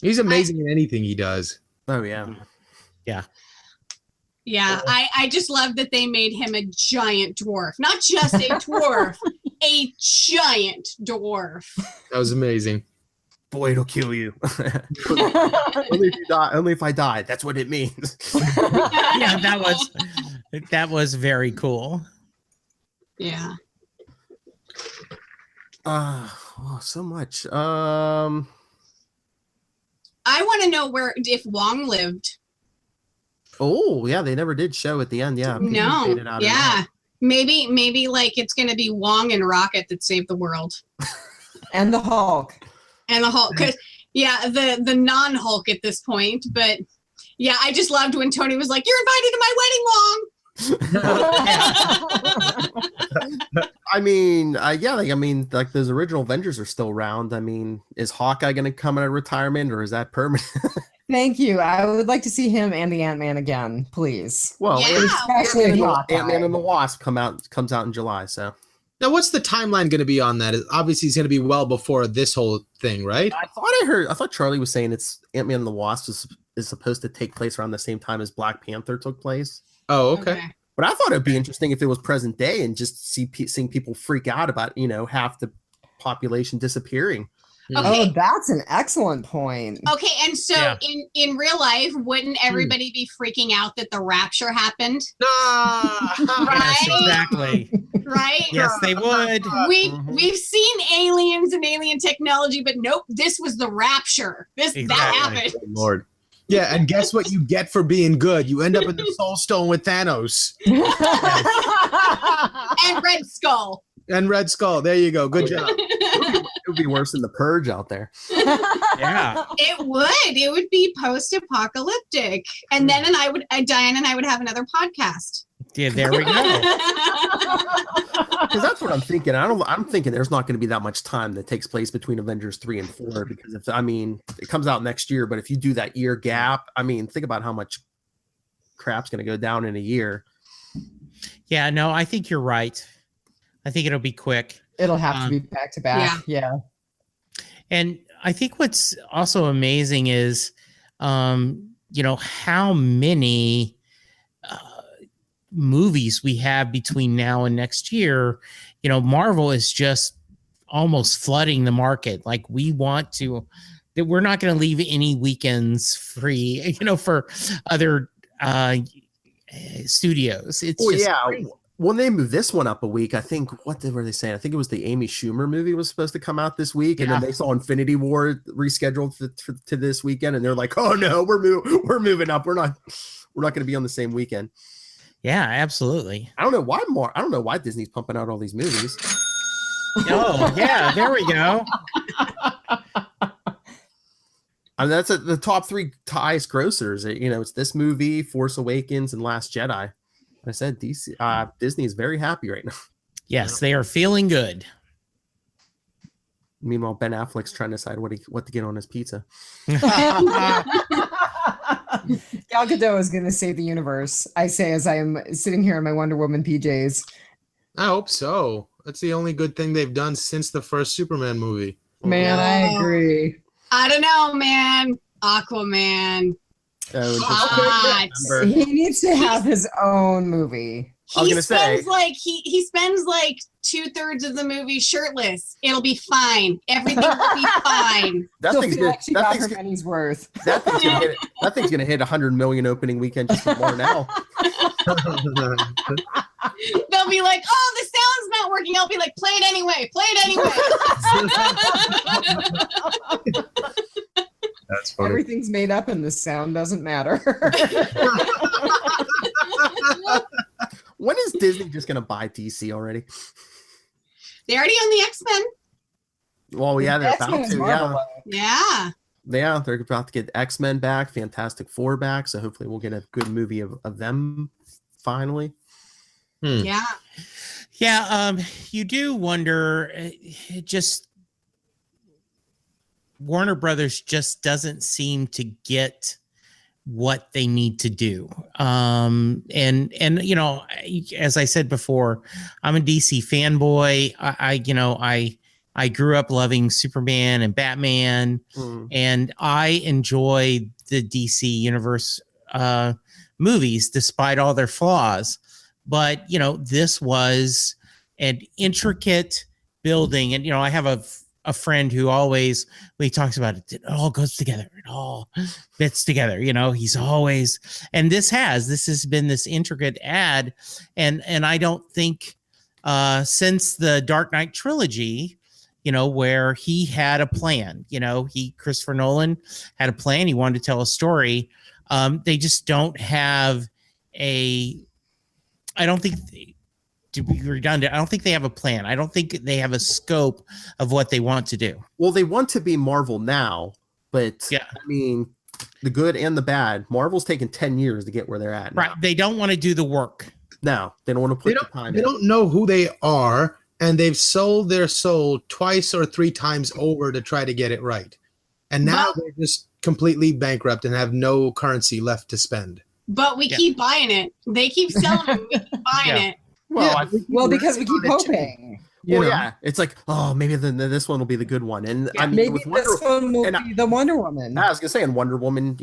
He's amazing in anything he does. Oh yeah. Yeah. Yeah, I just love that they made him a giant dwarf. Not just a dwarf, a giant dwarf. That was amazing. Boy, it'll kill you. Only if you die. Only if I die. That's what it means. Yeah, that was very cool. Yeah. So much. I want to know if Wong lived. Oh, yeah, they never did show at the end. Yeah. people No. faded out or Yeah. not. Maybe like it's gonna be Wong and Rocket that save the world. And the Hulk. And the Hulk. 'Cause, yeah, the non-Hulk at this point. But yeah, I just loved when Tony was like, "You're invited to my wedding, Wong." I mean, like those original Avengers are still around. I mean, is Hawkeye going to come out of retirement, or is that permanent? Thank you. I would like to see him and the Ant-Man again, please. Well, Yeah. Especially Hawkeye. Ant-Man and the Wasp comes out in July. So Now, what's the timeline going to be on that? Obviously, it's going to be well before this whole thing, right? I thought Charlie was saying it's Ant-Man and the Wasp is supposed to take place around the same time as Black Panther took place. Oh, okay. But I thought it'd be interesting if it was present day and just seeing people freak out about, half the population disappearing. Okay. Oh, that's an excellent point. Okay, and so in real life, wouldn't everybody be freaking out that the rapture happened? Yes, exactly. Right? Yes, they would. We've seen aliens and alien technology, but nope, this was the rapture. That happened. Lord. Yeah, and guess what you get for being good? You end up in the Soul Stone with Thanos. And Red Skull. And Red Skull. There you go. Good job. It would be worse than the Purge out there. Yeah. It would be post-apocalyptic. And then Dianne and I would have another podcast. Yeah, there we go. Because that's what I'm thinking. I'm thinking there's not going to be that much time that takes place between Avengers 3 and 4 because it comes out next year, but if you do that year gap, think about how much crap's going to go down in a year. Yeah, no, I think you're right. I think it'll be quick. It'll have to be back to back. Yeah. And I think what's also amazing is, how many movies we have between now and next year. Marvel is just almost flooding the market. Like we're not going to leave any weekends free, for other studios. It's crazy. When they moved this one up a week, I think, what were they saying? I think it was the Amy Schumer movie was supposed to come out this week. And then they saw Infinity War rescheduled to this weekend. And they're like, oh no, we're moving up. We're not going to be on the same weekend. Yeah, absolutely. I don't know why Disney's pumping out all these movies. Oh, yeah, there we go. That's the top three highest grossers. It's this movie, Force Awakens, and Last Jedi. I said Disney is very happy right now. Yes, they are feeling good. Meanwhile, Ben Affleck's trying to decide what to get on his pizza. Gal Gadot is going to save the universe, I say, as I am sitting here in my Wonder Woman PJs. I hope so. That's the only good thing they've done since the first Superman movie. Man, I agree. I don't know, man. Aquaman. He needs to have his own movie. He spends like 2/3 of the movie shirtless. It'll be fine. Everything will be fine. She got her money's worth. That thing's gonna hit 100 million opening weekend just for Marnell. They'll be like, "Oh, the sound's not working." I'll be like, "Play it anyway. Play it anyway." That's funny. Everything's made up and the sound doesn't matter. When is Disney just going to buy DC already? They already own the X-Men. Well, yeah, they're about to. Yeah. Yeah, they're about to get X-Men back, Fantastic Four back. So hopefully we'll get a good movie of them finally. Yeah. Yeah, you do wonder, just Warner Brothers just doesn't seem to get what they need to do. And as I said before, I'm a DC fanboy. I grew up loving Superman and Batman, and I enjoy the DC universe movies despite all their flaws. But, this was an intricate building. And, I have a friend who always, when he talks about it all goes together. It all fits together. He's always, and this has been this intricate ad. And I don't think since the Dark Knight trilogy, where he had a plan, Christopher Nolan had a plan. He wanted to tell a story. They just don't have I don't think, to be redundant, I don't think they have a plan. I don't think they have a scope of what they want to do. Well, they want to be Marvel now, but yeah. I mean, the good and the bad. Marvel's taken 10 years to get where they're at now. Right. They don't want to do the work. No, they don't want to put the time in. They don't know who they are, and they've sold their soul twice or three times over to try to get it right. And now they're just completely bankrupt and have no currency left to spend. But we keep buying it. They keep selling it. We keep buying it. Well, because we keep hoping. Yeah, it's like, oh, maybe this one will be the good one, and I mean, maybe with this one will be the Wonder Woman. I was gonna say, and Wonder Woman,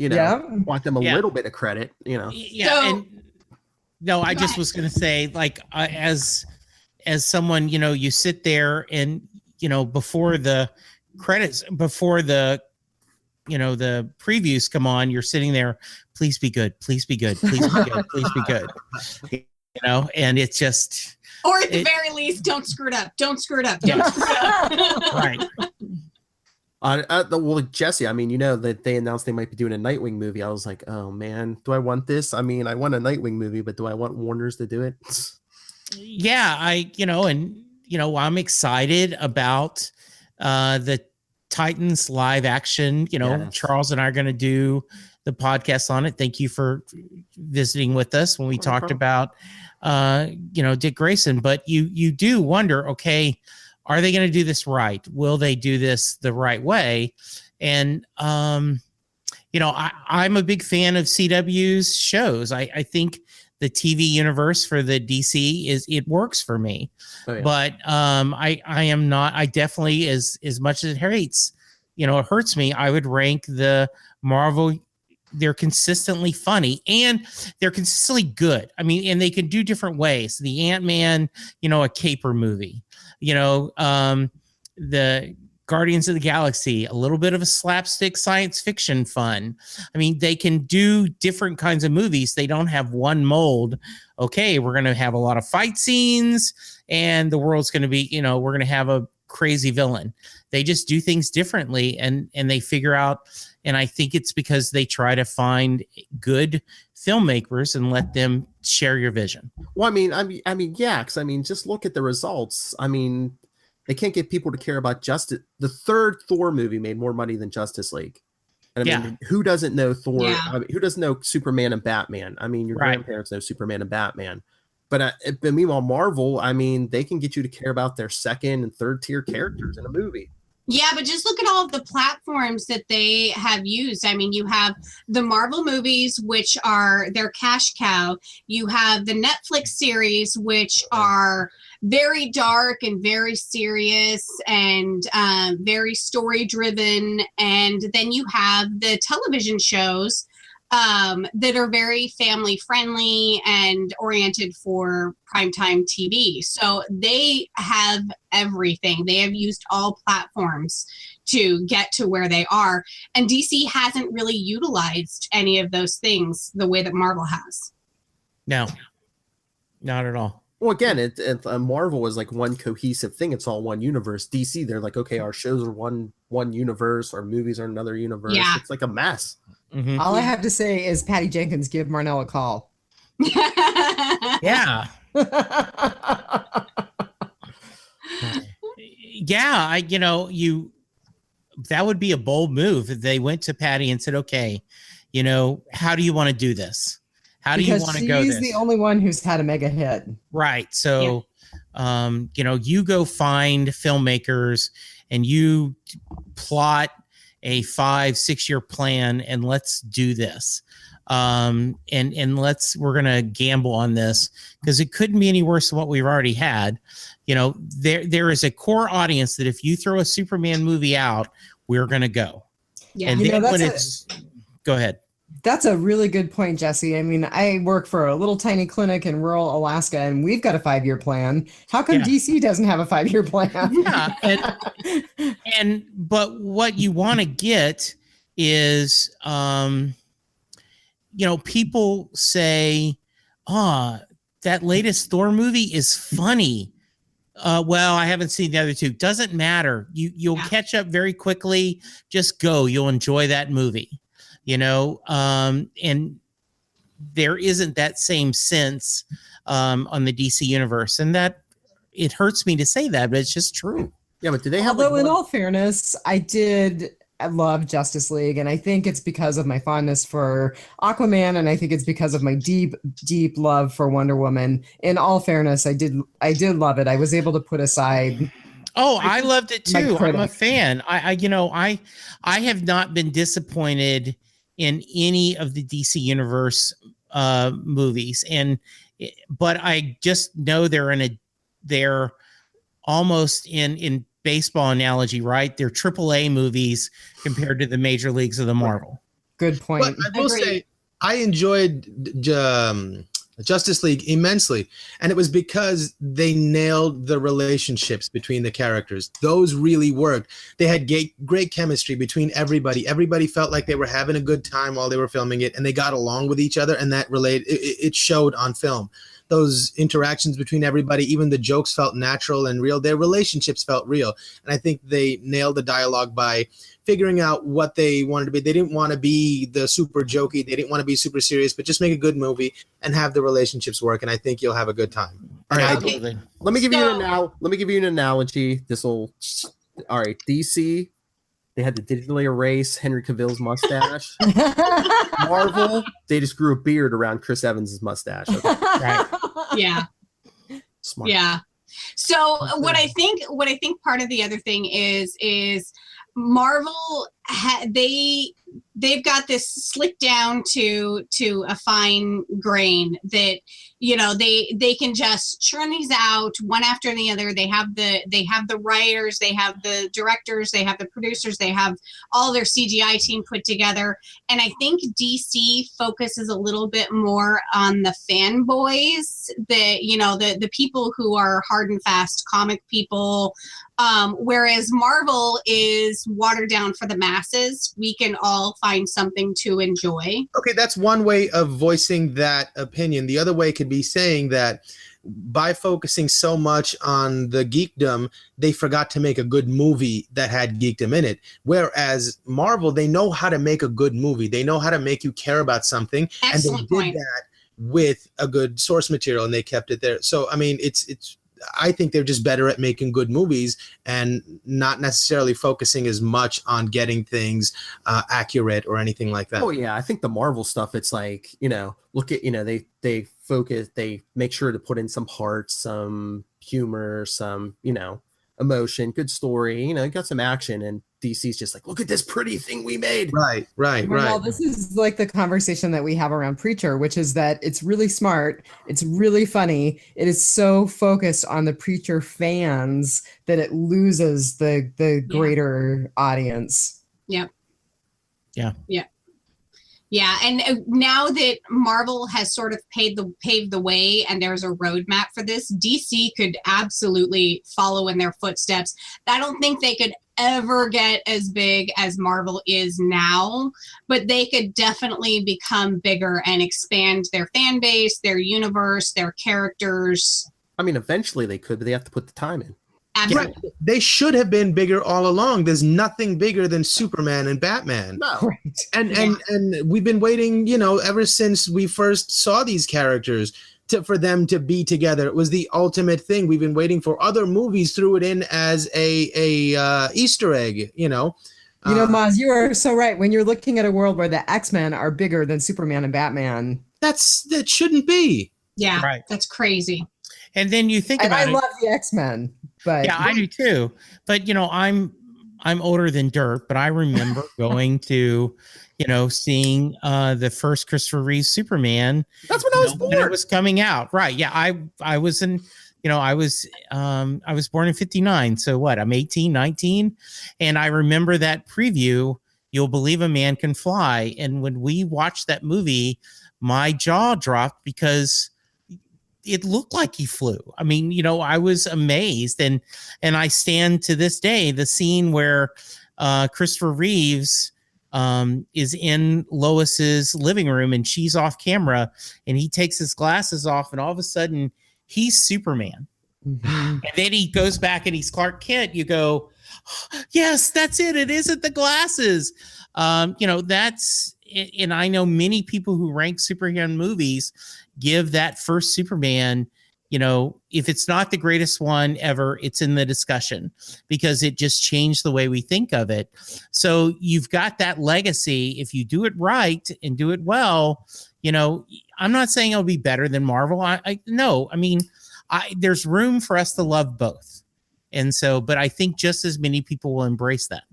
want them a little bit of credit, No, I just was gonna say, like, as someone, you sit there and before the credits, before the the previews come on, you're sitting there, please be good, please be good, please be good, please be good. And it's just, or at the very least, don't screw it up. Don't screw it up. Yeah. Don't screw it up. Right. Well, Jesse, I mean, that they announced they might be doing a Nightwing movie. I was like, oh man, do I want this? I mean, I want a Nightwing movie, but do I want Warner's to do it? Yeah, I'm excited about the Titans live action. Yes. Charles and I are going to do the podcast on it. Thank you for visiting with us when we talked about Dick Grayson. But you do wonder, okay, are they going to do this right? Will they do this the right way? And I'm a big fan of CW's shows. I think the TV universe for the DC it works for me. Oh, yeah. But I am not. I definitely, as much as it hurts, it hurts me, I would rank the Marvel. They're consistently funny and they're consistently good. I mean, and they can do different ways. The Ant-Man, a caper movie, the Guardians of the Galaxy, a little bit of a slapstick science fiction fun. I mean, they can do different kinds of movies. They don't have one mold. Okay, we're going to have a lot of fight scenes and the world's going to be, we're going to have a crazy villain. They just do things differently and they figure out. And I think it's because they try to find good filmmakers and let them share your vision. Well, I mean, yeah, because just look at the results. I mean, they can't get people to care about Justice. The third Thor movie made more money than Justice League. And I mean, who doesn't know Thor? Yeah. I mean, who doesn't know Superman and Batman? I mean, your grandparents know Superman and Batman. But meanwhile, Marvel, I mean, they can get you to care about their second and third tier characters in a movie. Yeah, but just look at all of the platforms that they have used. I mean, you have the Marvel movies, which are their cash cow. You have the Netflix series, which are very dark and very serious and very story driven. And then you have the television shows that are very family friendly and oriented for primetime TV. So they have everything. They have used all platforms to get to where they are. And DC hasn't really utilized any of those things the way that Marvel has. No, not at all. Well, again, Marvel is like one cohesive thing. It's all one universe. DC, they're like, okay, our shows are one universe, our movies are another universe. Yeah. It's like a mess. Mm-hmm. All I have to say is Patty Jenkins, give Marnell a call. Yeah. Yeah, that would be a bold move if they went to Patty and said, okay, how do you want to do this? How do you want to go this? She's the only one who's had a mega hit. Right. So, you go find filmmakers and you plot a 5-6 year plan and let's do this. And we're going to gamble on this because it couldn't be any worse than what we've already had. There is a core audience that if you throw a Superman movie out, we're going to go. Yeah. And then go ahead. That's a really good point, Jesse. I mean, I work for a little tiny clinic in rural Alaska, and we've got a 5-year plan. How come DC doesn't have a 5-year plan? Yeah, but what you want to get is, people say, that latest Thor movie is funny. Well, I haven't seen the other two. Doesn't matter. You'll catch up very quickly. Just go. You'll enjoy that movie. and there isn't that same sense on the DC universe, and that it hurts me to say that, but it's just true. Yeah, but do they have? Although, in all fairness, I love Justice League, and I think it's because of my fondness for Aquaman, and I think it's because of my deep, deep love for Wonder Woman. In all fairness, I did love it. I was able to put aside. Oh, I loved it too. I'm a fan. I have not been disappointed in any of the DC Universe movies, but I just know they're almost in baseball analogy, right? They're AAA movies compared to the major leagues of the Marvel. Good point. But I will say I enjoyed Justice League immensely, and it was because they nailed the relationships between the characters. Those really worked. They had great chemistry between everybody. Everybody felt like they were having a good time while they were filming it, and they got along with each other, and that it showed on film. Those interactions between everybody, even the jokes felt natural and real. Their relationships felt real. And I think they nailed the dialogue by figuring out what they wanted to be. They didn't want to be the super jokey. They didn't want to be super serious, but just make a good movie and have the relationships work. And I think you'll have a good time. All right. Let me give you an analogy. All right. DC, they had to digitally erase Henry Cavill's mustache. Marvel, they just grew a beard around Chris Evans' mustache. Okay. Right. Yeah. Smart. Yeah. So what I think part of the other thing is Marvel they've got this slick down to a fine grain that they can just churn these out one after the other. They have the writers, they have the directors, they have the producers, they have all their CGI team put together. And I think DC focuses a little bit more on the fanboys, the people who are hard and fast comic people. Whereas Marvel is watered down for the masses. We can all find something to enjoy. Okay, that's one way of voicing that opinion. The other way could be saying that by focusing so much on the geekdom, they forgot to make a good movie that had geekdom in it. Whereas Marvel, they know how to make a good movie. They know how to make you care about something. Excellent and they did that with a good source material, and they kept it there. So, I mean, I think they're just better at making good movies and not necessarily focusing as much on getting things accurate or anything like that. Oh yeah, I think the Marvel stuff, it's like, look at, they focus, they make sure to put in some heart, some humor, some, emotion, good story, got some action, and DC's just like, look at this pretty thing we made. Right. Well, this is like the conversation that we have around Preacher, which is that it's really smart, it's really funny, it is so focused on the Preacher fans that it loses the greater audience. Yep. Yeah. Yeah, and now that Marvel has sort of paved the way and there's a roadmap for this, DC could absolutely follow in their footsteps. I don't think they could ever get as big as Marvel is now, but they could definitely become bigger and expand their fan base, their universe, their characters. I mean, eventually they could, but they have to put the time in. Absolutely. Right. They should have been bigger all along. There's nothing bigger than Superman and Batman. No. Right. And we've been waiting, ever since we first saw these characters for them to be together. It was the ultimate thing. We've been waiting for. Other movies threw it in as a Easter egg, Mozz, you are so right. When you're looking at a world where the X-Men are bigger than Superman and Batman. That shouldn't be. Yeah, right. That's crazy. And then you think about it. I love the X-Men, but yeah, I do too. But I'm older than dirt, but I remember going to, seeing the first Christopher Reeve Superman. That's when I was born. When it was coming out, right? Yeah, I was in. I was born in 59. So what? I'm 18, 19, and I remember that preview. You'll Believe a Man Can Fly, and when we watched that movie, my jaw dropped because it looked like he flew. I mean, I was amazed, and I stand to this day the scene where Christopher Reeves is in Lois's living room and she's off camera, and he takes his glasses off, and all of a sudden he's Superman. Mm-hmm. And then he goes back and he's Clark Kent. You go, yes, that's it. It isn't the glasses. and I know many people who rank superhero movies give that first Superman, you know, if it's not the greatest one ever, it's in the discussion because it just changed the way we think of it. So you've got that legacy. If you do it right and do it well, you know, I'm not saying it'll be better than Marvel. No, I mean, there's room for us to love both. And so, but I think just as many people will embrace that.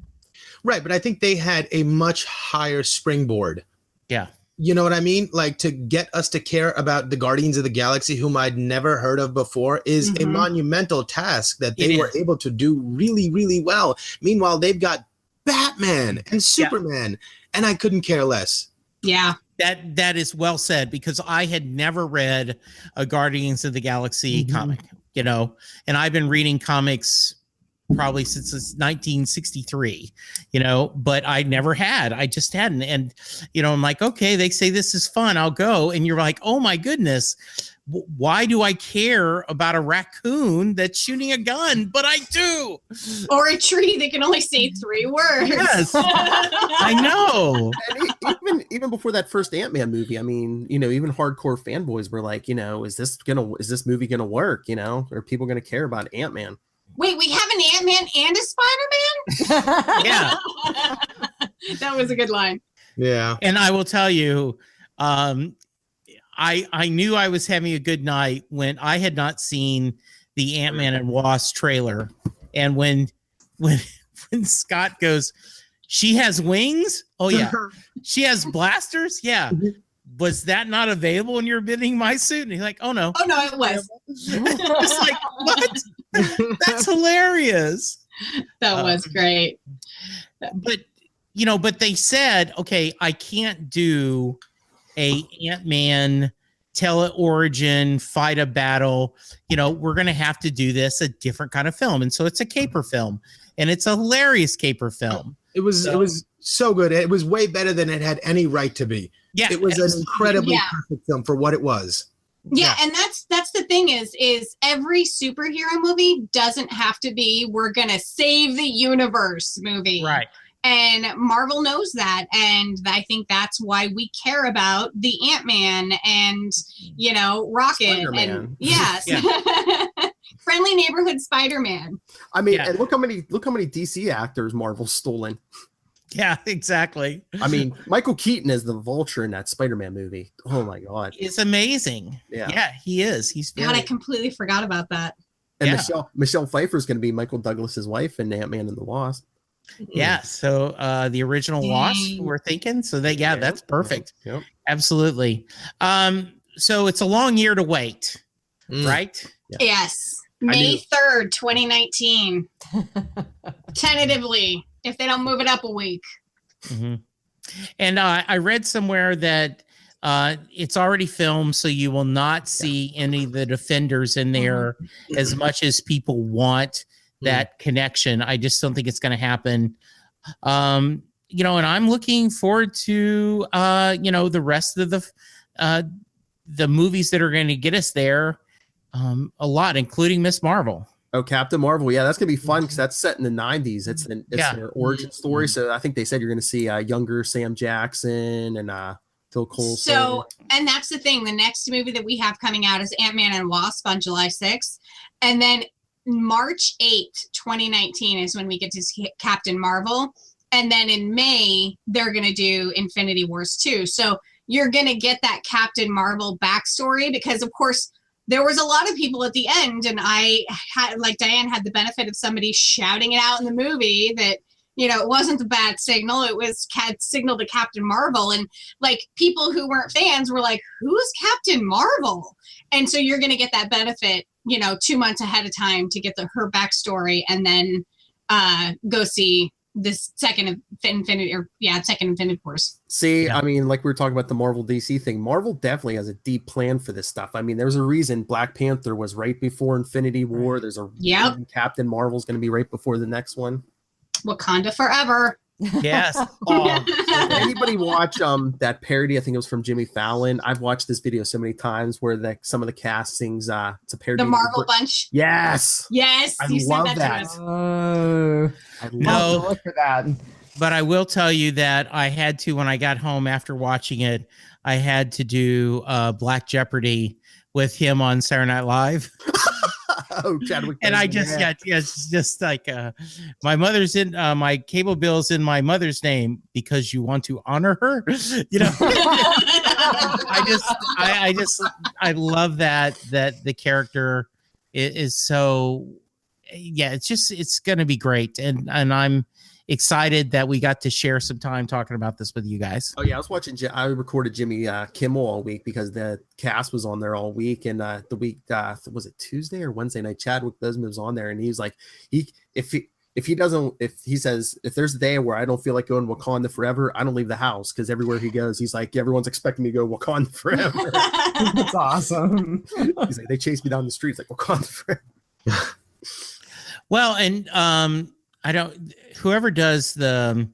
Right. But I think they had a much higher springboard. Yeah. You know what I mean? Like, to get us to care about the Guardians of the Galaxy, whom I'd never heard of before, is a monumental task that they were able to do really, really well. Meanwhile, they've got Batman and Superman, and I couldn't care less. Yeah. That is well said, because I had never read a Guardians of the Galaxy comic, you know, and I've been reading comics probably since 1963, you know, but I never had. I just hadn't. And, you know, I'm like, okay, they say this is fun, I'll go. And you're like, oh my goodness, why do I care about a raccoon that's shooting a gun? But I do. Or a tree that can only say 3 words. Yes, I know. And even before that first Ant-Man movie, I mean, you know, even hardcore fanboys were like, you know, is this movie gonna work? You know, are people gonna care about Ant-Man? Wait, we have an Ant-Man and a Spider-Man? Yeah. That was a good line. Yeah. And I will tell you, I knew I was having a good night when I had not seen the Ant-Man and Wasp trailer. And when Scott goes, she has wings? Oh, yeah. She has blasters? Yeah. Was that not available when you're bidding my suit? And he's like, oh, no. Oh, no, it was. It's like, what? That's hilarious. That was great. But, you know, but they said, okay, I can't do a Ant-Man tele-origin, fight a battle. You know, we're going to have to do this a different kind of film. And so it's a caper film. And it's a hilarious caper film. It was so good. It was way better than it had any right to be. Yeah. It was an incredibly perfect film for what it was. Yeah, and that's the thing is every superhero movie doesn't have to be we're gonna save the universe movie. Right. And Marvel knows that, and I think that's why we care about the Ant-Man and, you know, Rocket Spider-Man. and yes. Friendly neighborhood Spider-Man. I mean, and look how many DC actors Marvel's stolen. Yeah, exactly. I mean, Michael Keaton is the Vulture in that Spider-Man movie. Oh my God. It's amazing. Yeah, he is. He's very... God, I completely forgot about that. And Michelle Pfeiffer is going to be Michael Douglas's wife in Ant-Man and the Wasp. Yeah, so the original Wasp, we're thinking. So that's perfect. Yep. Absolutely. So it's a long year to wait, right? Yeah. Yes. May 3rd, 2019. Tentatively, if they don't move it up a week. Mm-hmm. And I read somewhere that it's already filmed, so you will not see any of the Defenders in there as much as people want that connection. I just don't think it's going to happen. You know, and I'm looking forward to, you know, the rest of the movies that are going to get us there a lot, including Miss Marvel. Oh, Captain Marvel. Yeah, that's going to be fun because that's set in the 90s. It's their origin story. So I think they said you're going to see younger Sam Jackson and Phil Coulson. So, and that's the thing. The next movie that we have coming out is Ant-Man and Wasp on July 6th. And then March 8th, 2019 is when we get to see Captain Marvel. And then in May, they're going to do Infinity Wars 2. So you're going to get that Captain Marvel backstory because, of course, there was a lot of people at the end, and I had, like Dianne had the benefit of somebody shouting it out in the movie that, you know, it wasn't the bad signal. It was signal to Captain Marvel. And like people who weren't fans were like, who's Captain Marvel? And so you're going to get that benefit, you know, 2 months ahead of time to get her backstory and then go see this second Infinity Wars. See, I mean, like we were talking about the Marvel DC thing. Marvel definitely has a deep plan for this stuff. I mean, there's a reason Black Panther was right before Infinity War. There's a reason Captain Marvel's going to be right before the next one. Wakanda forever. Yes. Anybody watch that parody? I think it was from Jimmy Fallon. I've watched this video so many times where some of the cast sings it's a parody. The Marvel Bunch. Yes. Yes. I you love said that. Oh, I love love to look for that. But I will tell you that I had to, when I got home after watching it, I had to do Black Jeopardy with him on Saturday Night Live. Oh, Chadwick. And I just got, it's just like my mother's in my cable bill's in my mother's name because you want to honor her. You know, I love that the character is so, yeah, it's going to be great. And I'm excited that we got to share some time talking about this with you guys. Oh yeah, I was watching. I recorded Jimmy Kimmel all week because the cast was on there all week, and the week was it Tuesday or Wednesday night? Chadwick Boseman was on there, and he's like, if he says if there's a day where I don't feel like going Wakanda forever, I don't leave the house because everywhere he goes, he's like everyone's expecting me to go Wakanda forever. That's awesome. He's like they chase me down the streets like Wakanda forever. Well, and whoever does the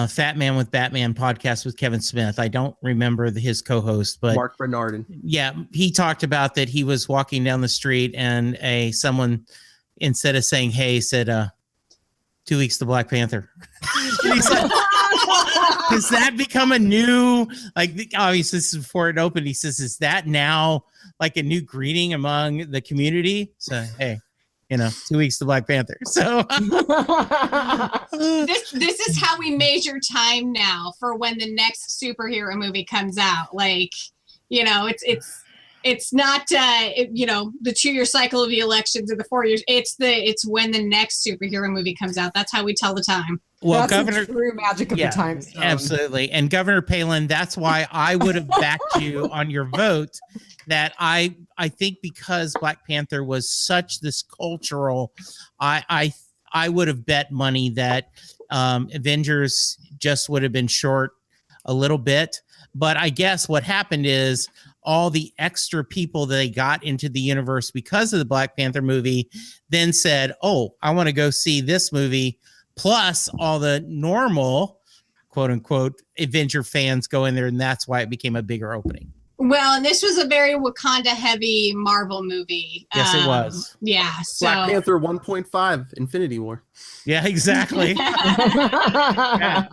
Fat Man with Batman podcast with Kevin Smith, I don't remember his co-host, but Mark Bernardin. Yeah, he talked about that he was walking down the street and someone, instead of saying hey, said 2 weeks to Black Panther. And he's like, does that become a new, like, obviously this is before it opened, he says, is that now like a new greeting among the community? So hey, 2 weeks to Black Panther. So this is how we measure time now for when the next superhero movie comes out. Like, it's not the 2-year cycle of the elections or the 4 years. It's when the next superhero movie comes out. That's how we tell the time. Well, that's the true magic of the time zone. Absolutely. And Governor Palin, that's why I would have backed you on your vote. That I think because Black Panther was such this cultural, I would have bet money that Avengers just would have been short a little bit. But I guess what happened is all the extra people that they got into the universe because of the Black Panther movie then said, oh, I want to go see this movie. Plus all the normal, quote unquote, Avenger fans go in there. And that's why it became a bigger opening. Well, and this was a very Wakanda-heavy Marvel movie. Yes, it was. Yeah. So Black Panther 1.5, Infinity War. Yeah, exactly. Yeah.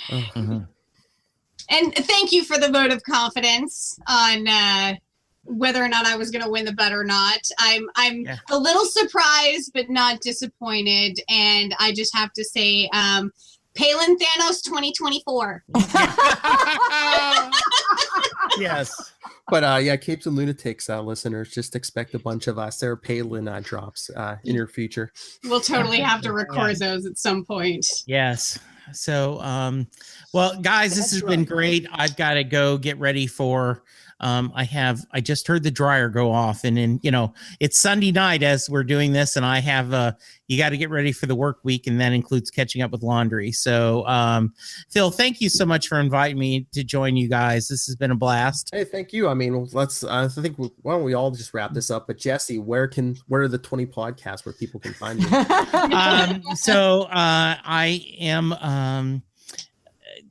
Mm-hmm. And thank you for the vote of confidence on whether or not I was going to win the bet or not. I'm a little surprised, but not disappointed. And I just have to say, Palin Thanos 2024. Yes. But Capes and Lunatics listeners, just expect a bunch of Sarah Palin drops in your future. We'll totally have to record those at some point. Yes. So, well, guys, this has been great. I've got to go get ready for. I just heard the dryer go off, and then it's Sunday night as we're doing this, and I have you got to get ready for the work week, and that includes catching up with laundry. So, Phil, thank you so much for inviting me to join you guys. This has been a blast. Hey, thank you. I mean, let's. I think why don't we all just wrap this up? But Jesse, where are the 20 podcasts where people can find you? So I am.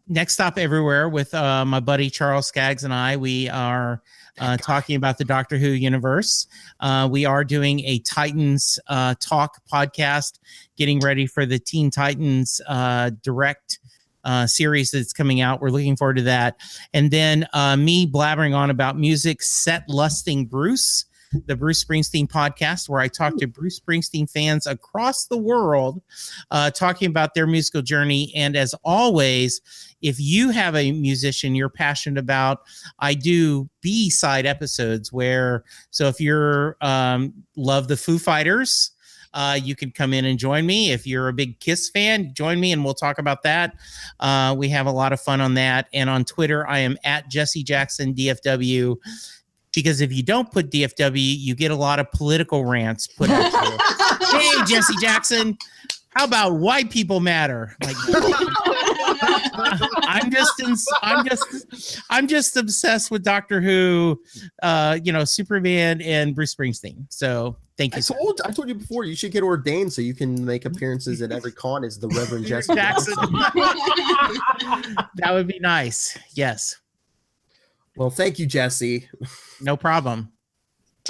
Next Stop Everywhere with my buddy Charles Skaggs and I. We are talking about the Doctor Who universe. We are doing a Titans talk podcast, getting ready for the Teen Titans direct series that's coming out. We're looking forward to that. And then me blabbering on about music, Set Lusting Bruce, the Bruce Springsteen podcast, where I talk to Bruce Springsteen fans across the world, talking about their musical journey. And as always, if you have a musician you're passionate about, I do B-side episodes so if you're love the Foo Fighters, you can come in and join me. If you're a big Kiss fan, join me and we'll talk about that. We have a lot of fun on that. And on Twitter, I am at Jesse Jackson DFW. Because if you don't put DFW, you get a lot of political rants put out there. Hey, Jesse Jackson, how about white people matter? Like, I'm just obsessed with Doctor Who, Superman and Bruce Springsteen. So thank you. I told you before, you should get ordained so you can make appearances at every con as the Reverend Jesse Jackson. That would be nice. Yes. Well, thank you, Jesse. No problem.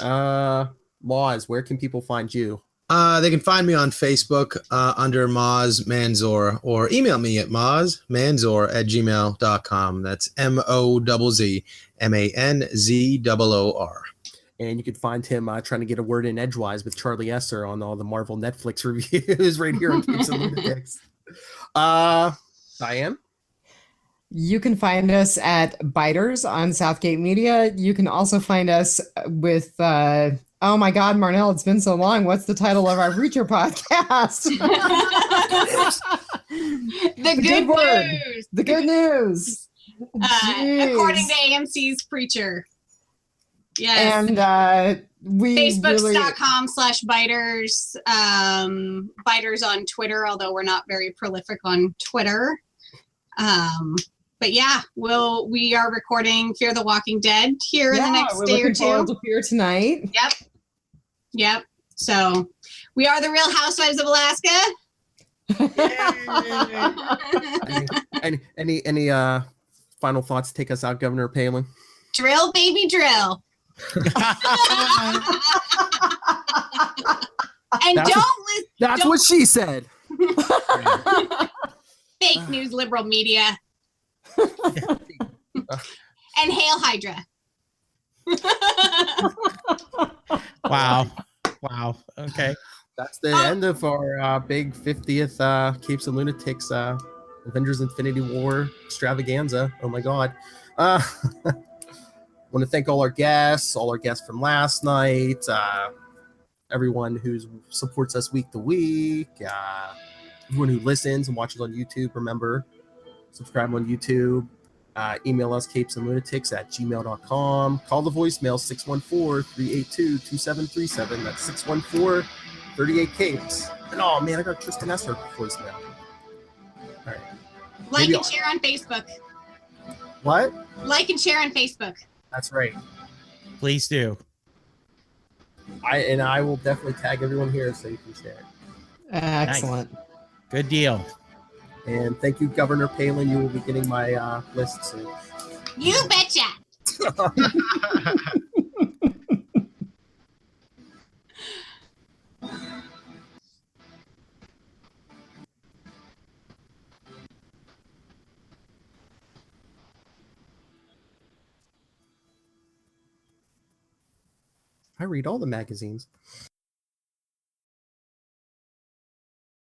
Mozz, where can people find you? They can find me on Facebook under Mozz Manzor, or email me at mozzmanzor@gmail.com. That's MOZZMANZOOR. And you can find him trying to get a word in edgewise with Charlie Esser on all the Marvel Netflix reviews right here on Capes and Lunatics. Dianne? You can find us at Biters on Southgate Media. You can also find us with, oh my God, Marnell, it's been so long. What's the title of our Preacher podcast? The good word. news. The good news. According to AMC's Preacher. Yes. And we Facebook.com/biters. Biters on Twitter, although we're not very prolific on Twitter. But yeah, we are recording Fear the Walking Dead here in the next day or two. We're looking forward to Fear tonight. Yep. So we are the Real Housewives of Alaska. Any final thoughts to take us out, Governor Palin? Drill, baby, drill. And don't listen. That's what she said. Fake news, liberal media. And hail Hydra. Wow. Okay. That's the end of our big 50th Capes and Lunatics Avengers Infinity War extravaganza. Oh my God. Want to thank all our guests from last night, everyone who supports us week to week, everyone who listens and watches on YouTube. Remember, subscribe on YouTube. Email us capesandlunatics@gmail.com. Call the voicemail 614-382-2737. That's 614-38-CAPES. And oh man, I got Tristan Esser voicemail. All right. Like and share on Facebook. What? Like and share on Facebook. That's right. Please do. I will definitely tag everyone here so you can share it. Excellent. Nice. Good deal. And thank you, Governor Palin. You will be getting my list soon. You betcha. I read all the magazines.